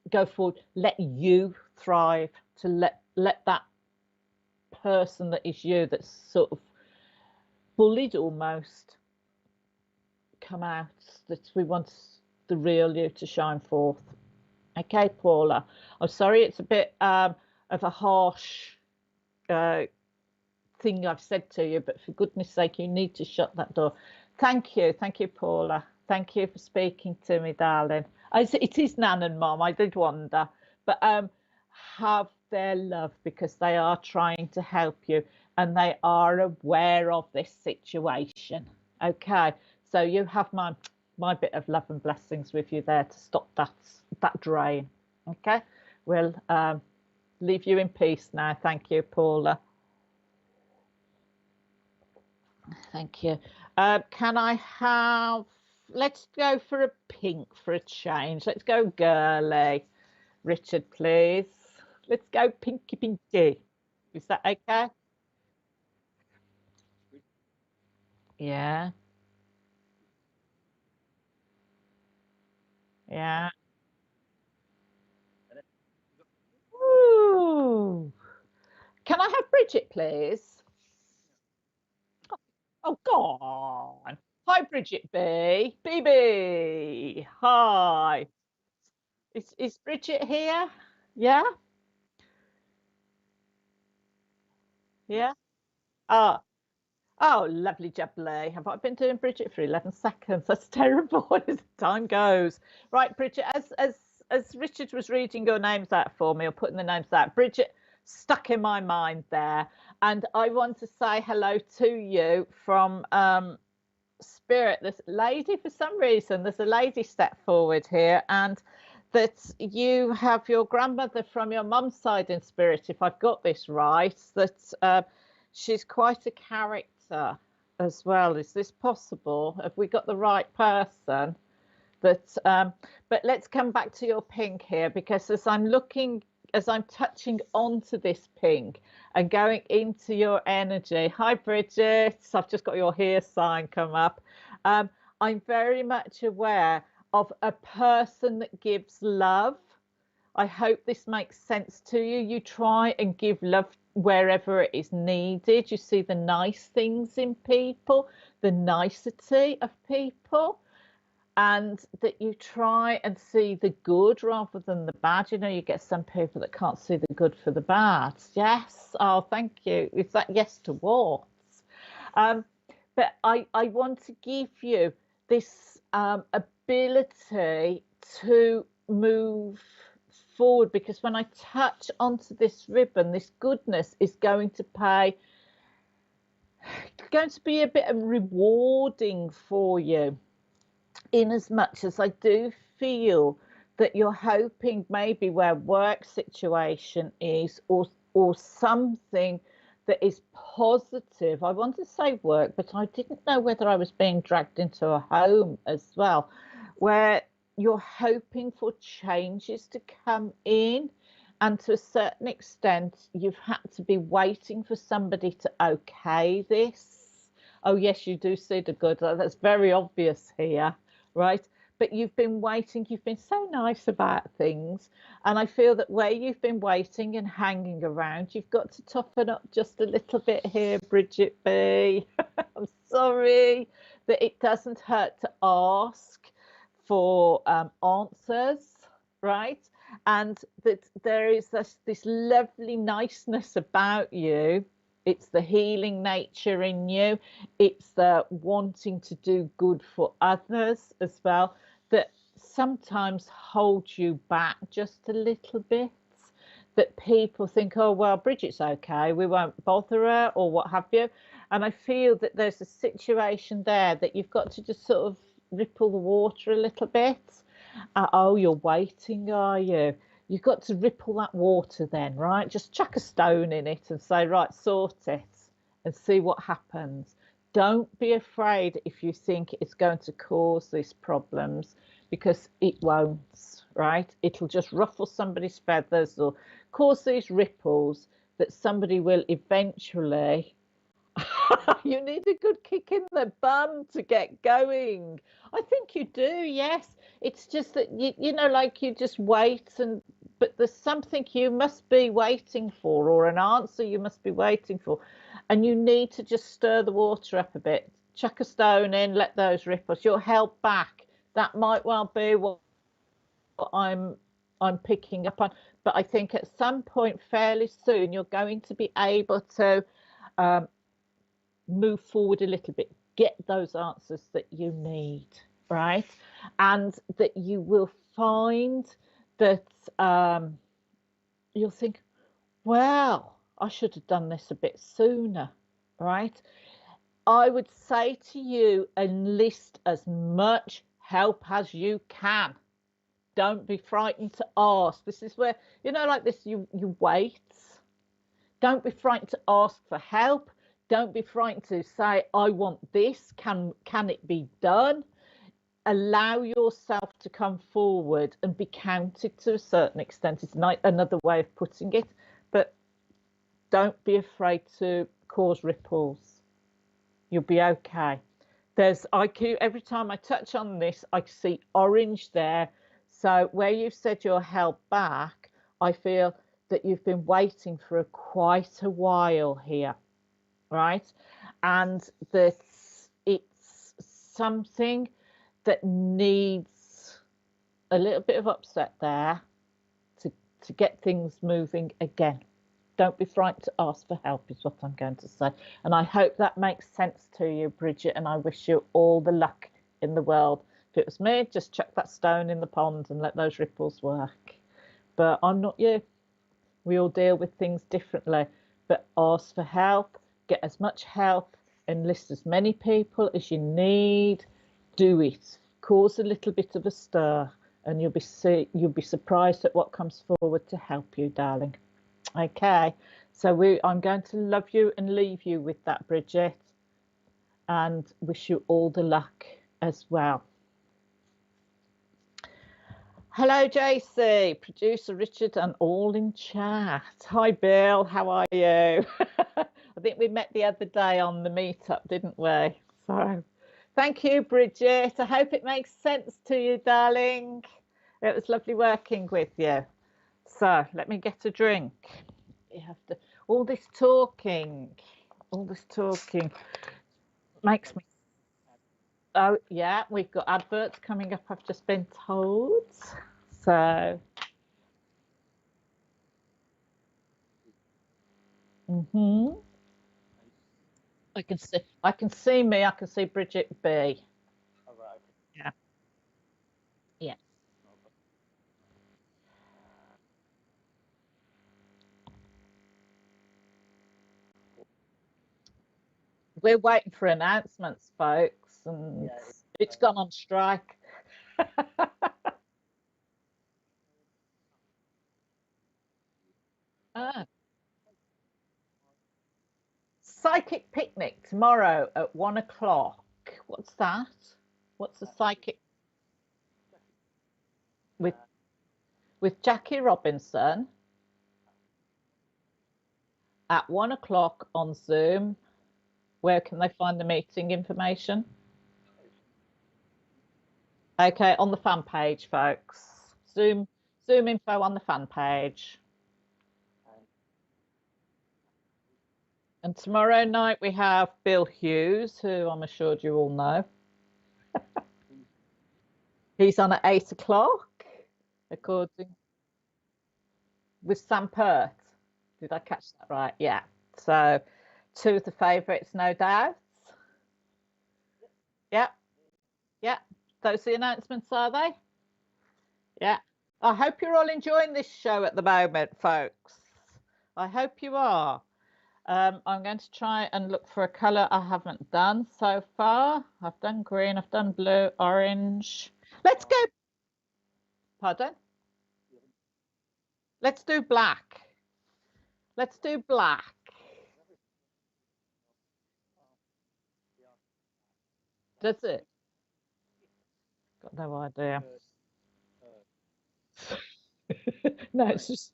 go forward, let you thrive, to let that person that is you, that's sort of bullied almost, come out, that we want the real you to shine forth. Okay, Paula, I'm sorry it's a bit of a harsh thing I've said to you, but for goodness sake, you need to shut that door. Thank you, Paula. Thank you for speaking to me, darling. It is Nan and Mom, I did wonder, but have their love, because they are trying to help you and they are aware of this situation. Okay, so you have my bit of love and blessings with you there to stop that drain. Okay, we'll leave you in peace now. Thank you, Paula. Thank you. Can I have, let's go for a pink for a change. Let's go girly. Richard, please. Let's go pinky pinky. Is that okay? Yeah. Yeah. Ooh. Can I have Bridget, please? Oh, go on. Hi, Bridget B. BB. Hi. Is Bridget here? Yeah? Yeah? Oh, oh, lovely jubbly. Have I been doing Bridget for 11 seconds? That's terrible as time goes. Right, Bridget, as Richard was reading your names out for me or putting the names out, Bridget stuck in my mind there. And I want to say hello to you from Spirit. This lady, for some reason, there's a lady step forward here, and that you have your grandmother from your mum's side in spirit, if I've got this right, that she's quite a character as well. Is this possible? Have we got the right person? That but let's come back to your pink here, because as I'm touching onto this pink and going into your energy. Hi, Bridget. I've just got your here sign come up. I'm very much aware of a person that gives love. I hope this makes sense to you. You try and give love wherever it is needed. You see the nice things in people, the nicety of people, and that you try and see the good rather than the bad. You know, you get some people that can't see the good for the bad. Yes. Oh, thank you. Is that yes to what? But I want to give you this ability to move forward, because when I touch onto this ribbon, this goodness is going to be a bit of rewarding for you, in as much as I do feel that you're hoping maybe where work situation is, or something that is positive. I want to say work, but I didn't know whether I was being dragged into a home as well, where you're hoping for changes to come in. And to a certain extent, you've had to be waiting for somebody to okay this. Oh, yes, you do see the good. That's very obvious here, right? but you've been waiting. You've been so nice about things. And I feel that where you've been waiting and hanging around, you've got to toughen up just a little bit here, Bridget B. I'm sorry that it doesn't hurt to ask for answers, right? And that there is this lovely niceness about you. It's the healing nature in you. It's the wanting to do good for others as well that sometimes holds you back just a little bit. That people think, oh, well, Bridget's okay, we won't bother her or what have you. And I feel that there's a situation there that you've got to just sort of ripple the water a little bit. Oh, you're waiting, are you? You've got to ripple that water then, right? Just chuck a stone in it and say, right, sort it and see what happens. Don't be afraid if you think it's going to cause these problems, because it won't, right? It'll just ruffle somebody's feathers or cause these ripples that somebody will eventually. You need a good kick in the bum to get going. I think you do, yes. It's just that you know, like you just wait, and but there's something you must be waiting for, or an answer you must be waiting for, and you need to just stir the water up a bit, chuck a stone in, let those ripples. You're held back. That might well be what I'm picking up on, but I think at some point fairly soon you're going to be able to um, move forward a little bit, get those answers that you need, right? And that you will find that you'll think, well, I should have done this a bit sooner, right? I would say to you, enlist as much help as you can. Don't be frightened to ask. This is where, you know, like this, you wait. Don't be frightened to ask for help. Don't be frightened to say, I want this. Can it be done? Allow yourself to come forward and be counted to a certain extent. It's not another way of putting it, but don't be afraid to cause ripples. You'll be okay. There's IQ. Every time I touch on this, I see orange there. So where you've said you're held back, I feel that you've been waiting for quite a while here, right? And that it's something that needs a little bit of upset there to get things moving again. Don't be frightened to ask for help is what I'm going to say. And I hope that makes sense to you, Bridget, and I wish you all the luck in the world. If it was me, just chuck that stone in the pond and let those ripples work. But I'm not you. We all deal with things differently, but ask for help, get as much help, enlist as many people as you need, do it. Cause a little bit of a stir, and you'll be surprised at what comes forward to help you, darling. Okay, so I'm going to love you and leave you with that, Bridget, and wish you all the luck as well. Hello, Jacey, producer Richard, and all in chat. Hi, Bill. How are you? I think we met the other day on the meetup, didn't we? So, thank you, Bridget. I hope it makes sense to you, darling. It was lovely working with you. So, let me get a drink. You have to. All this talking makes me. Oh, yeah, we've got adverts coming up, I've just been told. So, I can see me, I can see Bridget B. Yeah. Yeah. We're waiting for announcements, folks, and it's gone on strike. Ah, psychic picnic tomorrow at 1 o'clock. What's that? What's the psychic with Jackie Robinson at 1 o'clock on Zoom? Where can they find the meeting information? Okay, on the fan page, folks. Zoom info on the fan page. And tomorrow night we have Bill Hughes, who I'm assured you all know. He's on at 8 o'clock, according with Sam Pert. Did I catch that right? Yeah. So two of the favourites, no doubt. Yeah, yeah. Those are the announcements, are they? Yeah. I hope you're all enjoying this show at the moment, folks. I hope you are. I'm going to try and look for a colour I haven't done so far. I've done green, I've done blue, orange. Let's go. Pardon? Let's do black. Let's do black. Does it? Got no idea. No, it's just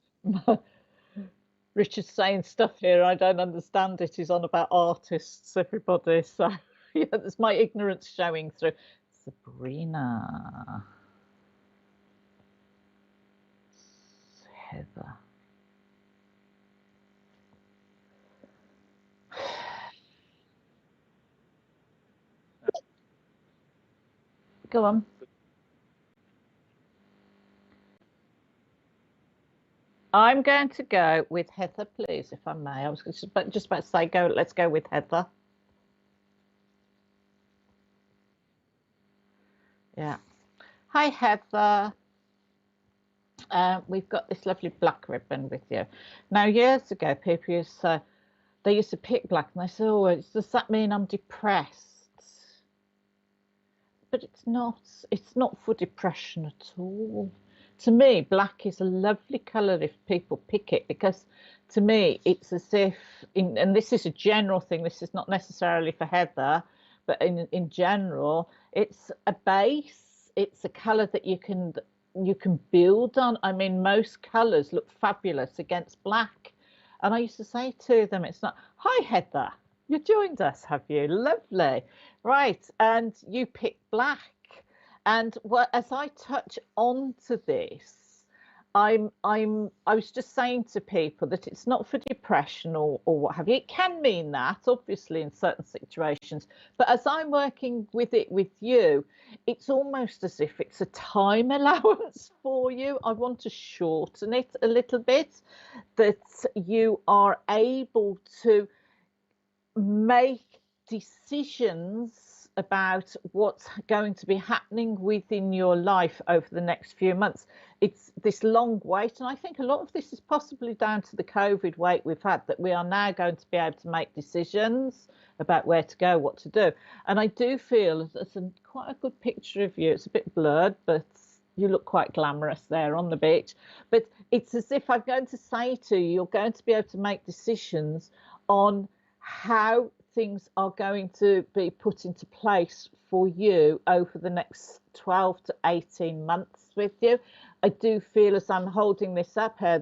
Richard's saying stuff here. I don't understand it. He's on about artists, everybody. So yeah, there's my ignorance showing through. Sabrina. Heather. Go on. I'm going to go with Heather, please, if I may. I was just about to say, go. Let's go with Heather. Yeah. Hi, Heather. We've got this lovely black ribbon with you. Now, years ago, people used to say, they used to pick black and they said, oh, does that mean I'm depressed? But it's not for depression at all. To me, black is a lovely colour if people pick it, because to me, it's as if, and this is a general thing, this is not necessarily for Heather, but in general, it's a base, it's a colour that you can build on. I mean, most colours look fabulous against black. And I used to say to them, it's not, hi, Heather, you joined us, have you? Lovely. Right. And you picked black. And as I touch onto this, I was just saying to people that it's not for depression or what have you. It can mean that, obviously, in certain situations. But as I'm working with it with you, it's almost as if it's a time allowance for you. I want to shorten it a little bit, that you are able to make decisions about what's going to be happening within your life over the next few months. It's this long wait, and I think a lot of this is possibly down to the COVID wait we've had, that we are now going to be able to make decisions about where to go, what to do. And I do feel it's quite a good picture of you. It's a bit blurred, but you look quite glamorous there on the beach. But it's as if I'm going to say to you, you're going to be able to make decisions on how things are going to be put into place for you over the next 12 to 18 months with you. I do feel, as I'm holding this up here,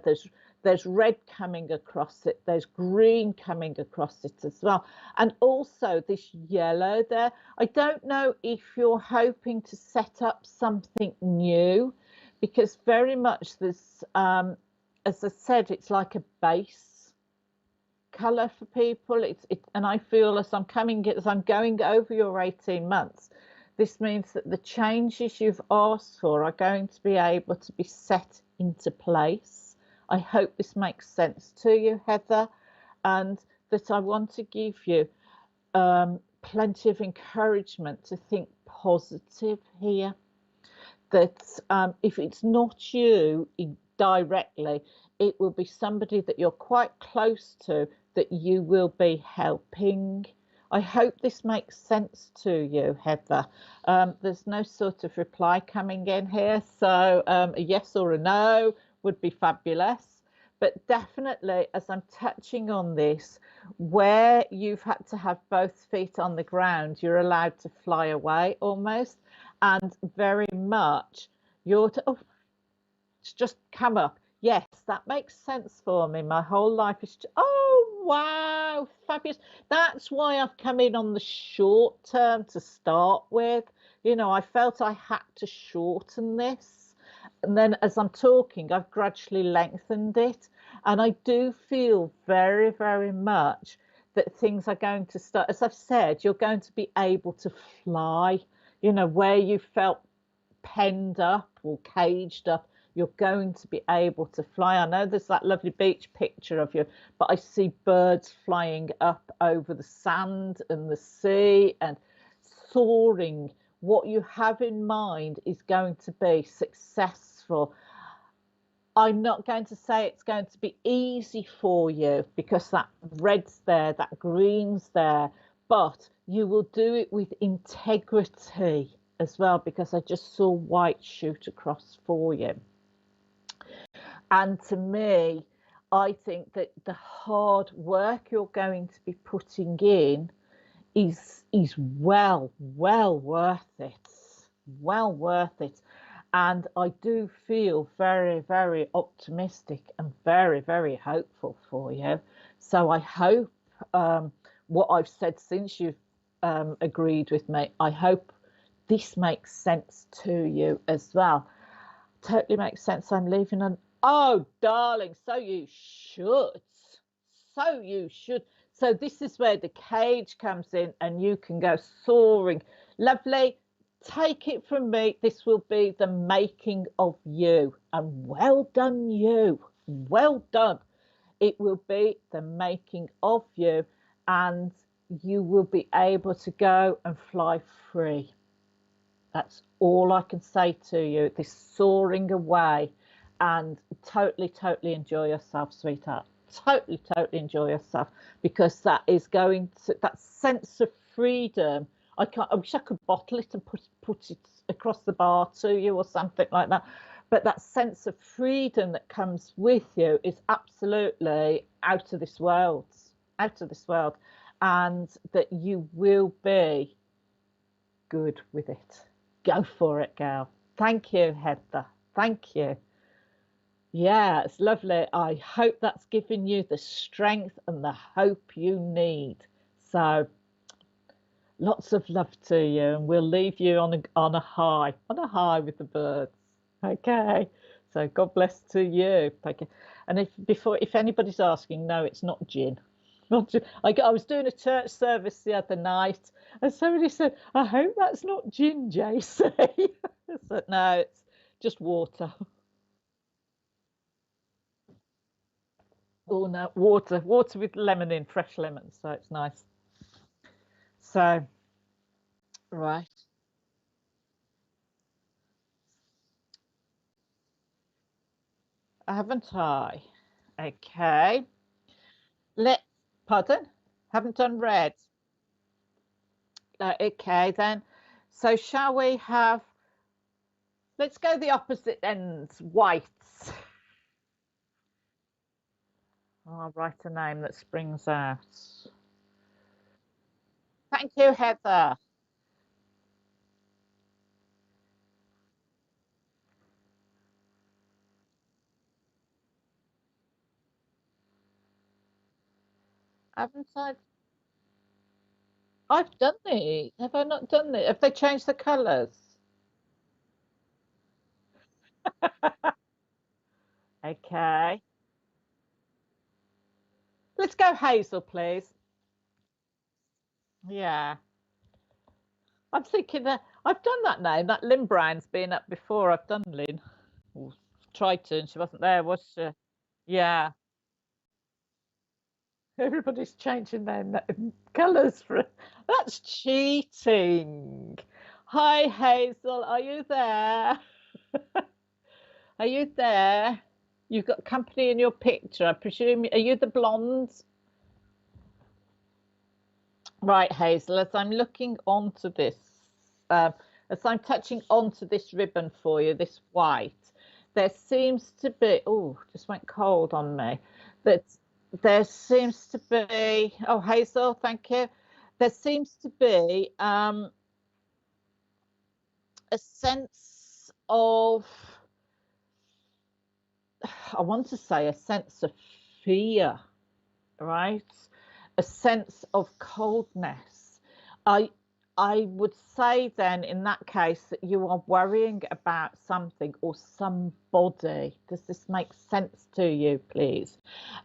there's red coming across it, there's green coming across it as well, and also this yellow there. I don't know if you're hoping to set up something new, because very much this, as I said, it's like a base color for people. And I feel as I'm going over your 18 months, this means that the changes you've asked for are going to be able to be set into place. I hope this makes sense to you, Heather, and that I want to give you plenty of encouragement to think positive here. That if it's not you directly, it will be somebody that you're quite close to that you will be helping. I hope this makes sense to you, Heather. There's no sort of reply coming in here, so a yes or a no would be fabulous. But definitely, as I'm touching on this, where you've had to have both feet on the ground, you're allowed to fly away almost, and very much oh, it's just come up. Yes, that makes sense for me. My whole life is oh wow, fabulous. That's why I've come in on the short term to start with, you know, I felt I had to shorten this. And then as I'm talking, I've gradually lengthened it. And I do feel very, very much that things are going to start. As I've said, you're going to be able to fly, you know, where you felt penned up or caged up, you're going to be able to fly. I know there's that lovely beach picture of you, but I see birds flying up over the sand and the sea and soaring. What you have in mind is going to be successful. I'm not going to say it's going to be easy for you because that red's there, that green's there, but you will do it with integrity as well, because I just saw white shoot across for you. And to me, I think that the hard work you're going to be putting in is well worth it. Well worth it. And I do feel very, very optimistic and very, very hopeful for you. So I hope what I've said since you've agreed with me, I hope this makes sense to you as well. Totally makes sense. I'm leaving an, oh, darling, so you should. So you should. So this is where the cage comes in and you can go soaring. Lovely. Take it from me, this will be the making of you. And well done, you. Well done. It will be the making of you, and you will be able to go and fly free. That's all I can say to you. This soaring away, and totally enjoy yourself, sweetheart. Totally enjoy yourself, because that is going to, that sense of freedom. I wish I could bottle it and put it across the bar to you or something like that. But that sense of freedom that comes with you is absolutely out of this world, out of this world, and that you will be good with it. Go for it, girl. Thank you, Heather. Thank you. Yeah, it's lovely. I hope that's given you the strength and the hope you need. So lots of love to you, and we'll leave you on a high with the birds. Okay. So God bless to you. Thank you. And if anybody's asking, no, it's not gin. Not gin. I was doing a church service the other night, and somebody said, "I hope that's not gin, Jacey." I said, "No, it's just water." Oh no, water with lemon in, fresh lemon, so it's nice. So, right, haven't I? Okay. Let, pardon? Haven't done red. Okay, then. So shall we have, let's go the opposite ends, whites. I'll write a name that springs out. Thank you, Heather. Haven't I? I've done it. Have I not done it? Have they changed the colours? Okay. Let's go hazel, please. Yeah. I'm thinking that I've done that name. That Lynn Brown's been up before. I've done Lynn. Or tried to, and she wasn't there, was she? Yeah. Everybody's changing their colours for it. That's cheating. Hi, Hazel. Are you there? Are you there? You've got company in your picture. I presume. Are you the blonde? Right, Hazel. As I'm looking onto this, as I'm touching onto this ribbon for you, this white, there seems to be. Oh, just went cold on me. That there seems to be. Oh, Hazel, thank you. There seems to be a sense of, I want to say a sense of fear, right? A sense of coldness. I I would say then in that case that you are worrying about something or somebody. Does this make sense to you, please?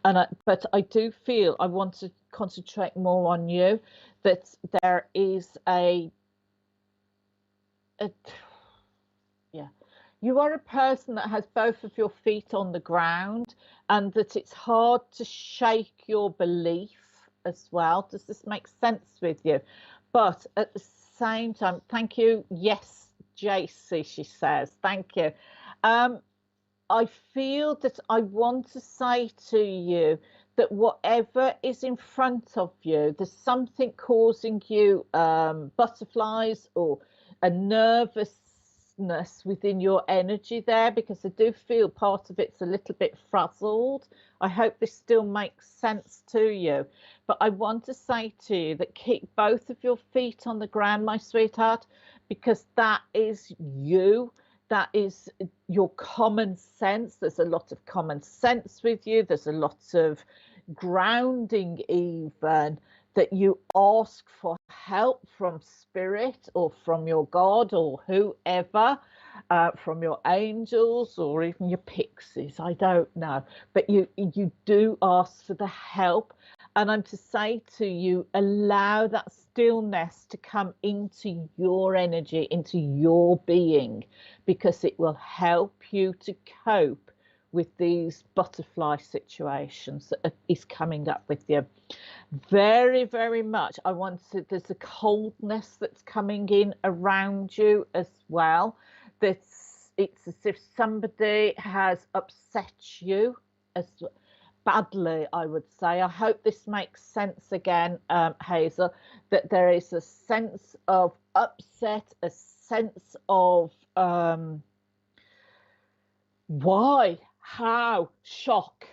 But I do feel I want to concentrate more on you, that there is yeah, you are a person that has both of your feet on the ground, and that it's hard to shake your belief as well. Does this make sense with you? But at the same time, thank you. Yes, JC, she says, thank you. I feel that I want to say to you that whatever is in front of you, there's something causing you butterflies or a nervousness within your energy there, because I do feel part of it's a little bit frazzled. I hope this still makes sense to you. But I want to say to you that keep both of your feet on the ground, my sweetheart, because that is you. That is your common sense. There's a lot of common sense with you. There's a lot of grounding, even that you ask for help from spirit or from your God or whoever, from your angels or even your pixies. I don't know, but you do ask for the help. And I'm to say to you, allow that stillness to come into your energy, into your being, because it will help you to cope with these butterfly situations that is coming up with you. Very, very much. There's a coldness that's coming in around you as well. It's as if somebody has upset you as badly, I would say. I hope this makes sense again, Hazel, that there is a sense of upset, a sense of why, how, shock.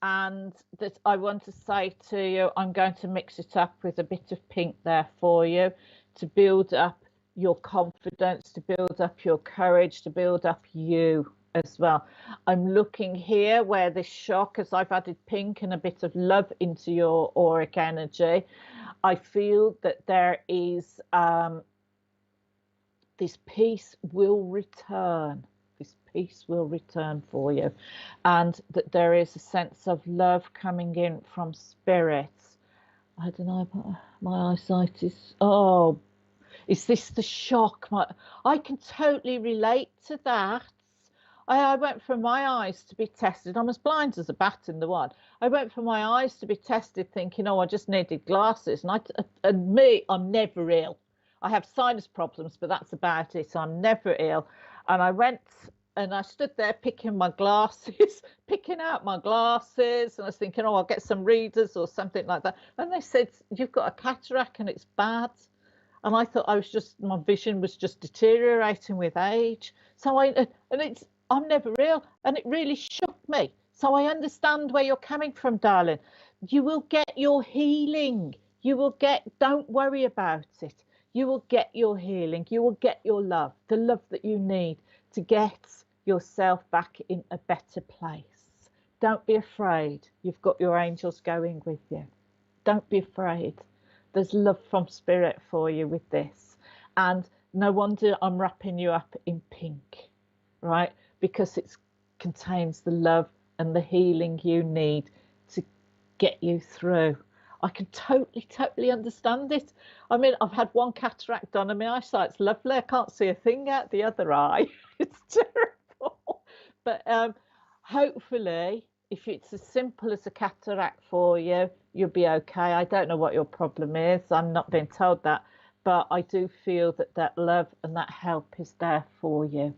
And that I want to say to you, I'm going to mix it up with a bit of pink there for you to build up your confidence, to build up your courage, to build up you as well. I'm looking here where this shock, as I've added pink and a bit of love into your auric energy, I feel that there is this peace will return. This peace will return for you, and that there is a sense of love coming in from spirits. I don't know, but my eyesight is, oh, is this the shock? I can totally relate to that. I went for my eyes to be tested. I'm as blind as a bat in the one. I went for my eyes to be tested thinking, oh, I just needed glasses. And I'm never ill. I have sinus problems, but that's about it. I'm never ill. And I went and I stood there picking my glasses, picking out my glasses. And I was thinking, oh, I'll get some readers or something like that. And they said, you've got a cataract and it's bad. And I thought my vision was just deteriorating with age. I'm never ill, and it really shook me. So I understand where you're coming from, darling. You will get your healing. Don't worry about it. You will get your healing. You will get your love, the love that you need to get yourself back in a better place. Don't be afraid. You've got your angels going with you. Don't be afraid. There's love from spirit for you with this. And no wonder I'm wrapping you up in pink, right? Because it contains the love and the healing you need to get you through. I can totally understand it. I mean, I've had one cataract done and my eyesight's lovely. I can't see a thing out the other eye. It's terrible. But hopefully, if it's as simple as a cataract for you, you'll be okay. I don't know what your problem is. I'm not being told that. But I do feel that love and that help is there for you.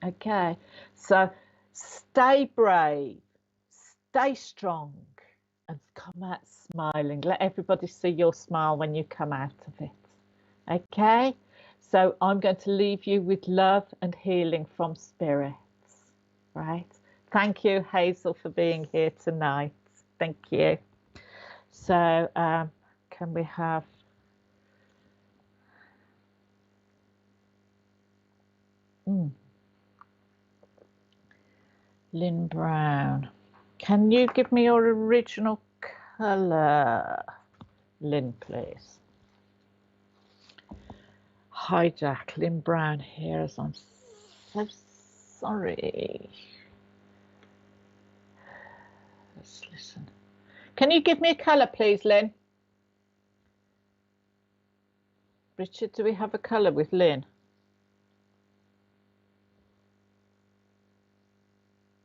Okay, so stay brave, stay strong, and come out smiling. Let everybody see your smile when you come out of it. Okay, so I'm going to leave you with love and healing from spirits, right? Thank you, Hazel, for being here tonight. Thank you. So can we have Lynn Brown? Can you give me your original colour, Lynn, please? Hi Jack, Lynn Brown here. As I'm so sorry. Let's listen. Can you give me a colour, please, Lynn? Richard, do we have a colour with Lynn?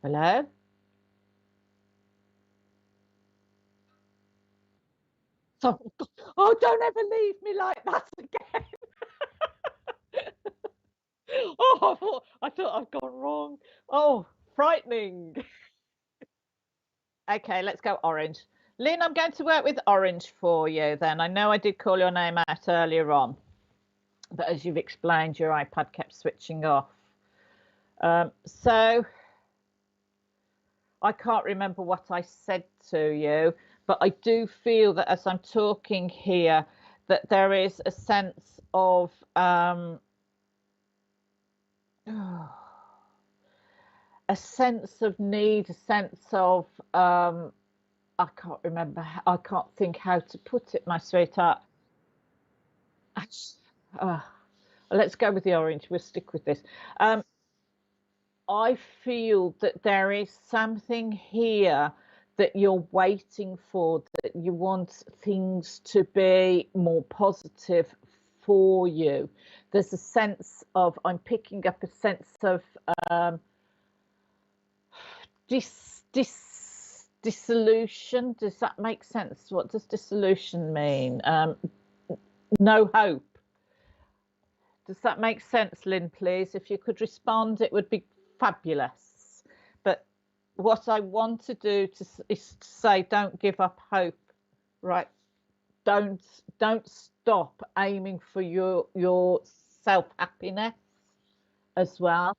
Hello? Oh, don't ever leave me like that again. Oh, I thought I'd gone wrong. Oh, frightening. Okay, let's go orange. Lynn, I'm going to work with orange for you then. I know I did call your name out earlier on, but as you've explained, your iPad kept switching off. So I can't remember what I said to you, but I do feel that as I'm talking here, that there is a sense of a sense of need, a sense of I can't remember, I can't think how to put it, my sweetheart. Uh, let's go with the orange. We'll stick with this. I feel that there is something here that you're waiting for, that you want things to be more positive for you. There's a sense of, I'm picking up a sense of dissolution. Does that make sense? What does dissolution mean? No hope. Does that make sense, Lynn, please? If you could respond, it would be fabulous. But what I want to do is to say, don't give up hope, right? Don't stop aiming for your self-happiness as well.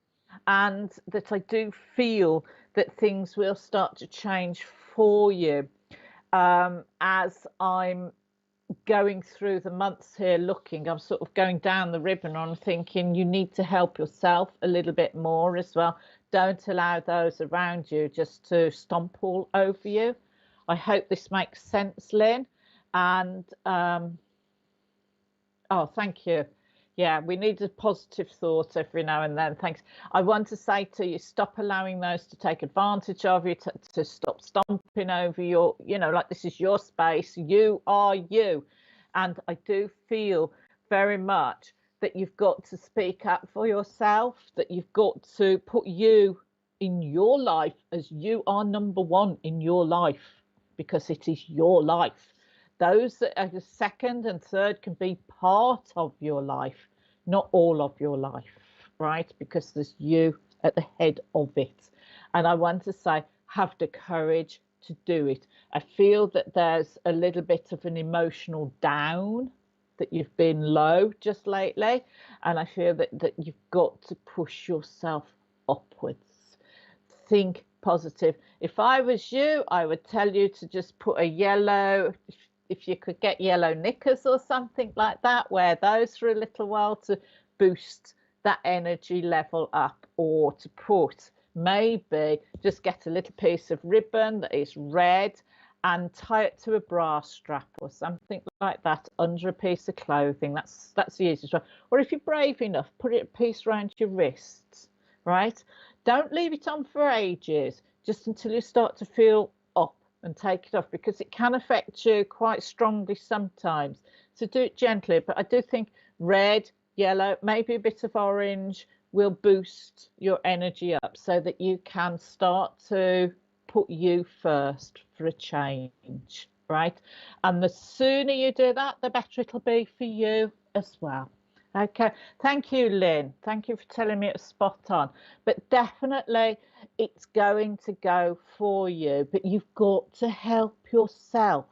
And that I do feel that things will start to change for you as I'm going through the months here looking. I'm sort of going down the ribbon. I'm thinking you need to help yourself a little bit more as well. Don't allow those around you just to stomp all over you. I hope this makes sense, Lynn. And oh, thank you. Yeah, we need a positive thought every now and then. Thanks. I want to say to you, stop allowing those to take advantage of you, to stop stomping over your, like this is your space. You are you. And I do feel very much that you've got to speak up for yourself, that you've got to put you in your life as you are number one in your life, because it is your life. Those that are the second and third can be part of your life, not all of your life, right? Because there's you at the head of it. And I want to say, have the courage to do it. I feel that there's a little bit of an emotional down, that you've been low just lately. And I feel that you've got to push yourself upwards. Think positive. If I was you, I would tell you to just put a yellow, if you could get yellow knickers or something like that, wear those for a little while to boost that energy level up, or to put, maybe just get a little piece of ribbon that is red and tie it to a bra strap or something like that under a piece of clothing. That's the easiest one. Or if you're brave enough, put it a piece around your wrists, right? Don't leave it on for ages, just until you start to feel up, and take it off, because it can affect you quite strongly sometimes. So do it gently. But I do think red, yellow, maybe a bit of orange will boost your energy up, so that you can start to put you first for a change, right? And the sooner you do that, the better it'll be for you as well. Okay, thank you, Lynn. Thank you for telling me it's spot on. But definitely it's going to go for you, but you've got to help yourself.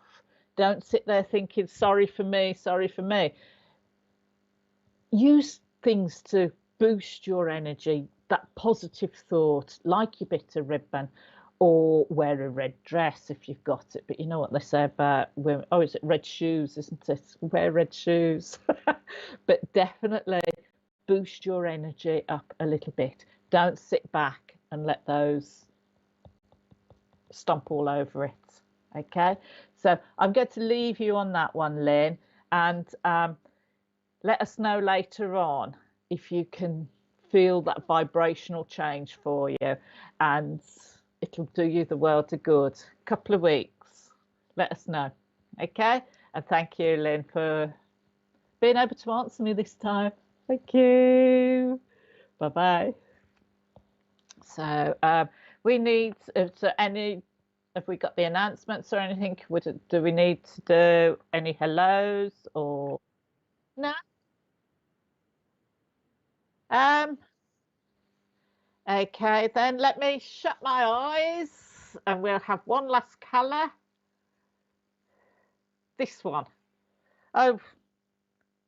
Don't sit there thinking, sorry for me, sorry for me. Use things to boost your energy, that positive thought, like your bit of ribbon, or wear a red dress if you've got it. But you know what they say about women? Oh, is it red shoes, isn't it? Wear red shoes. But definitely boost your energy up a little bit. Don't sit back and let those stomp all over it. Okay, so I'm going to leave you on that one, Lynn. And let us know later on if you can feel that vibrational change for you, and it'll do you the world of good. Couple of weeks, let us know. Okay, and thank you, Lynn, for being able to answer me this time. Thank you. Bye bye. So we need any. Have we got the announcements or anything? Do we need to do any hellos or no? Um. Okay, then let me shut my eyes, and we'll have one last colour. This one. Oh,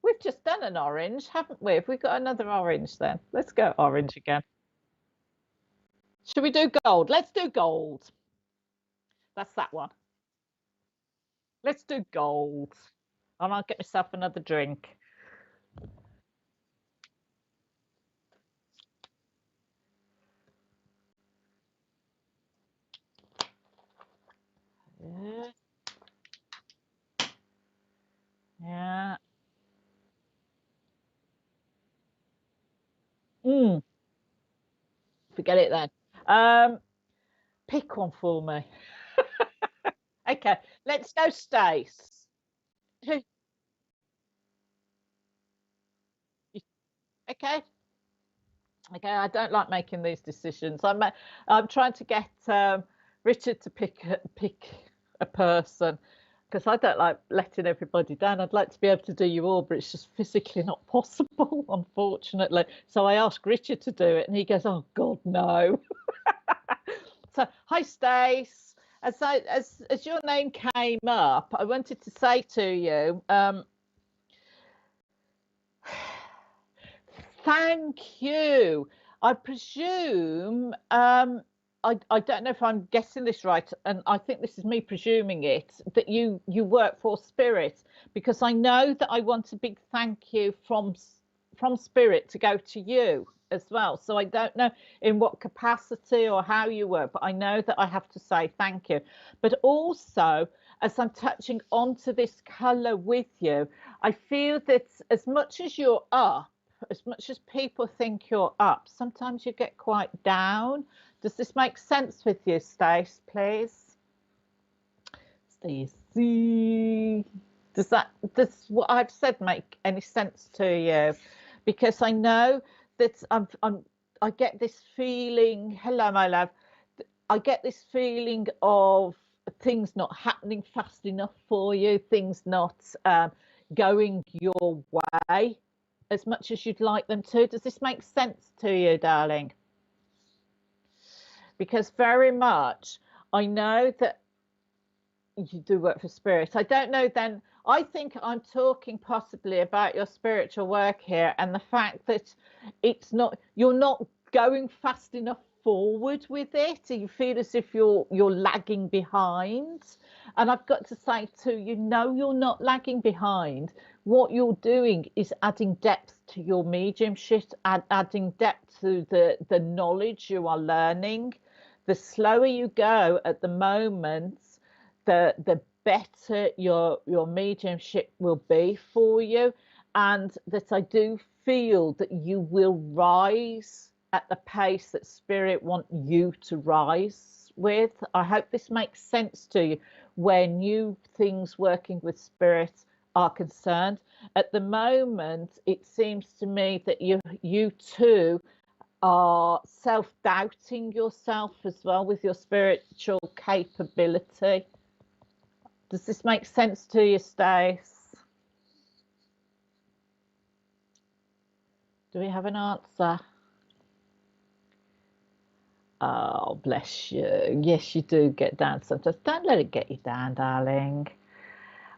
we've just done an orange, haven't we? Have we got another orange then? Let's go orange again. Should we do gold? Let's do gold. That's that one. Let's do gold. I might get myself another drink. Yeah. Yeah. Forget it then. Pick one for me. Okay, let's go Stace. Okay. Okay, I don't like making these decisions. I'm trying to get Richard to pick a person because I don't like letting everybody down. I'd like to be able to do you all, but it's just physically not possible, unfortunately. So I asked Richard to do it, and he goes, "Oh God, no." So, hi, Stace. As your name came up, I wanted to say to you, thank you. I presume, I don't know if I'm guessing this right, and I think this is me presuming it, that you work for Spirit, because I know that I want a big thank you from Spirit to go to you as well. So I don't know in what capacity or how you work, but I know that I have to say thank you. But also, as I'm touching onto this colour with you, I feel that as much as you're up, as much as people think you're up, sometimes you get quite down. Does this make sense with you, Stace, please? Stacey. Does what I've said make any sense to you? Because I know that I get this feeling, hello, my love. I get this feeling of things not happening fast enough for you, things not going your way as much as you'd like them to. Does this make sense to you, darling? Because very much I know that you do work for Spirit. I don't know then. I think I'm talking possibly about your spiritual work here and the fact that you're not going fast enough forward with it. You feel as if you're lagging behind. And I've got to say too, you're not lagging behind. What you're doing is adding depth to your mediumship, adding depth to the knowledge you are learning. The slower you go at the moment, the better your mediumship will be for you, and that I do feel that you will rise at the pace that Spirit want you to rise with. I hope this makes sense to you where new things working with Spirit are concerned. At the moment, it seems to me that you too are self-doubting yourself as well with your spiritual capability. Does this make sense to you, Stace? Do we have an answer? Oh, bless you. Yes, you do get down sometimes. Don't let it get you down, darling.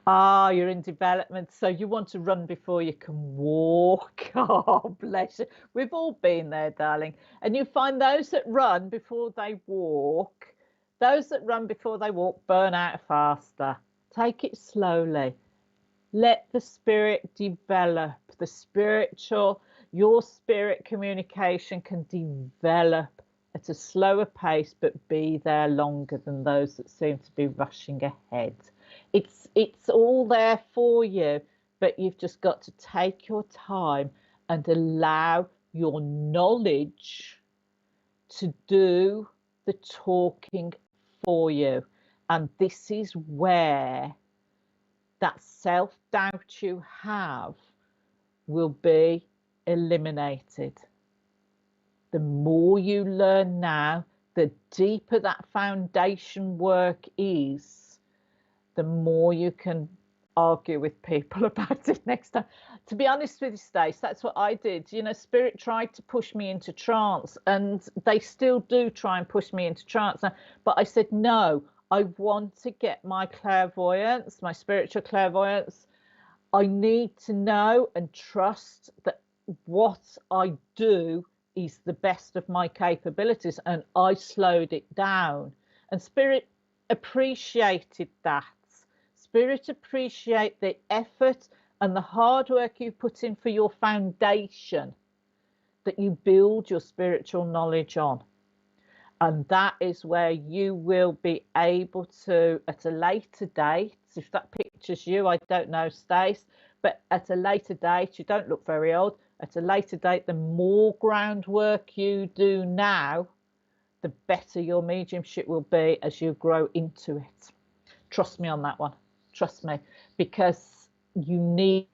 Ah, you're in development, so you want to run before you can walk. Oh, bless you. We've all been there, darling. And you find those that run before they walk, burn out faster. Take it slowly. Let the spirit develop. Your spirit communication can develop at a slower pace, but be there longer than those that seem to be rushing ahead. It's all there for you, but you've just got to take your time and allow your knowledge to do the talking for you. And this is where that self-doubt you have will be eliminated. The more you learn now, the deeper that foundation work is, the more you can argue with people about it next time. To be honest with you, Stace, that's what I did. You know, Spirit tried to push me into trance, and they still do try and push me into trance. But I said, no, I want to get my clairvoyance, my spiritual clairvoyance. I need to know and trust that what I do is the best of my capabilities, and I slowed it down. And Spirit appreciated that. Spirit appreciate the effort and the hard work you put in for your foundation that you build your spiritual knowledge on. And that is where you will be able to, at a later date, if that pictures you, I don't know, Stace, but at a later date, you don't look very old, at a later date, the more groundwork you do now, the better your mediumship will be as you grow into it. Trust me on that one. Trust me, because you need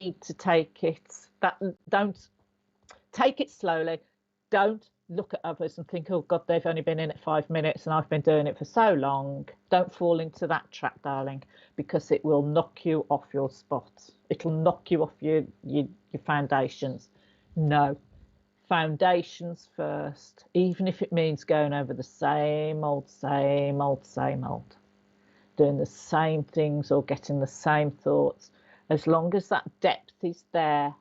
to take it. Don't take it slowly. Don't look at others and think, oh God, they've only been in it 5 minutes and I've been doing it for so long. Don't fall into that trap, darling, because it will knock you off your spot. It'll knock you off your foundations. No, foundations first, even if it means going over the same old, doing the same things or getting the same thoughts. As long as that depth is there,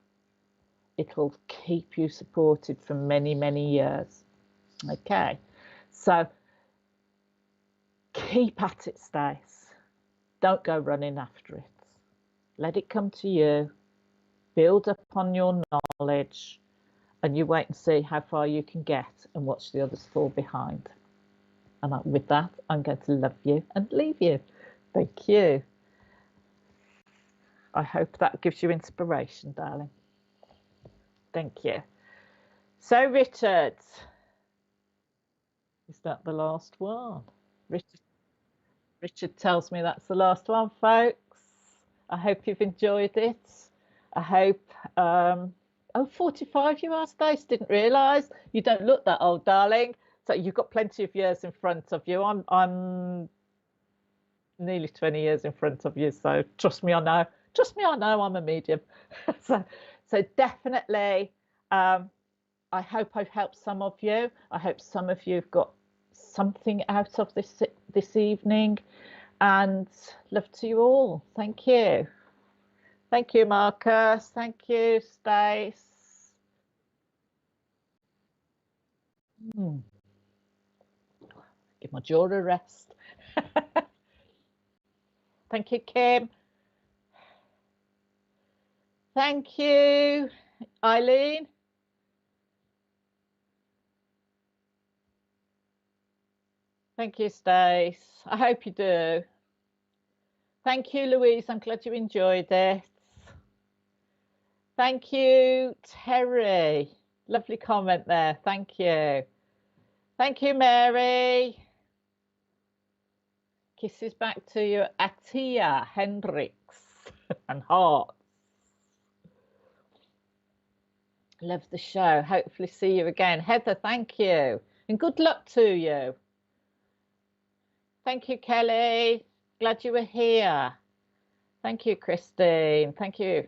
it'll keep you supported for many, many years. Okay, so keep at it, Stace. Don't go running after it. Let it come to you. Build up on your knowledge, and you wait and see how far you can get and watch the others fall behind. And with that, I'm going to love you and leave you. Thank you. I hope that gives you inspiration, darling. Thank you. So, Richard, is that the last one? Richard tells me that's the last one, folks. I hope you've enjoyed it. I hope, oh, 45 you are, Stace, didn't realise. You don't look that old, darling. So you've got plenty of years in front of you. I'm nearly 20 years in front of you, so trust me, I know. Trust me, I know I'm a medium. so definitely, I hope I've helped some of you. I hope some of you have got something out of this evening, and love to you all. Thank you. Thank you, Marcus. Thank you, Stace. Give my jaw a rest. Thank you, Kim. Thank you, Eileen. Thank you, Stace. I hope you do. Thank you, Louise. I'm glad you enjoyed it. Thank you, Terry. Lovely comment there. Thank you. Thank you, Mary. Kisses back to you, Atia, Hendricks, and hearts. Love the show. Hopefully see you again. Heather, thank you. And good luck to you. Thank you, Kelly. Glad you were here. Thank you, Christine. Thank you.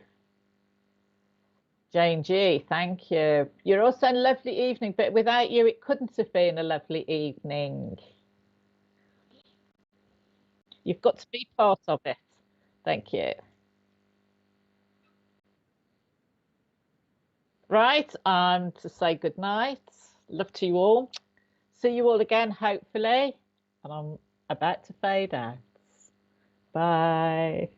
Jane G, thank you. You're also a lovely evening, but without you, it couldn't have been a lovely evening. You've got to be part of it. Thank you. Right, to say good night. Love to you all. See you all again, hopefully. And I'm about to fade out. Bye.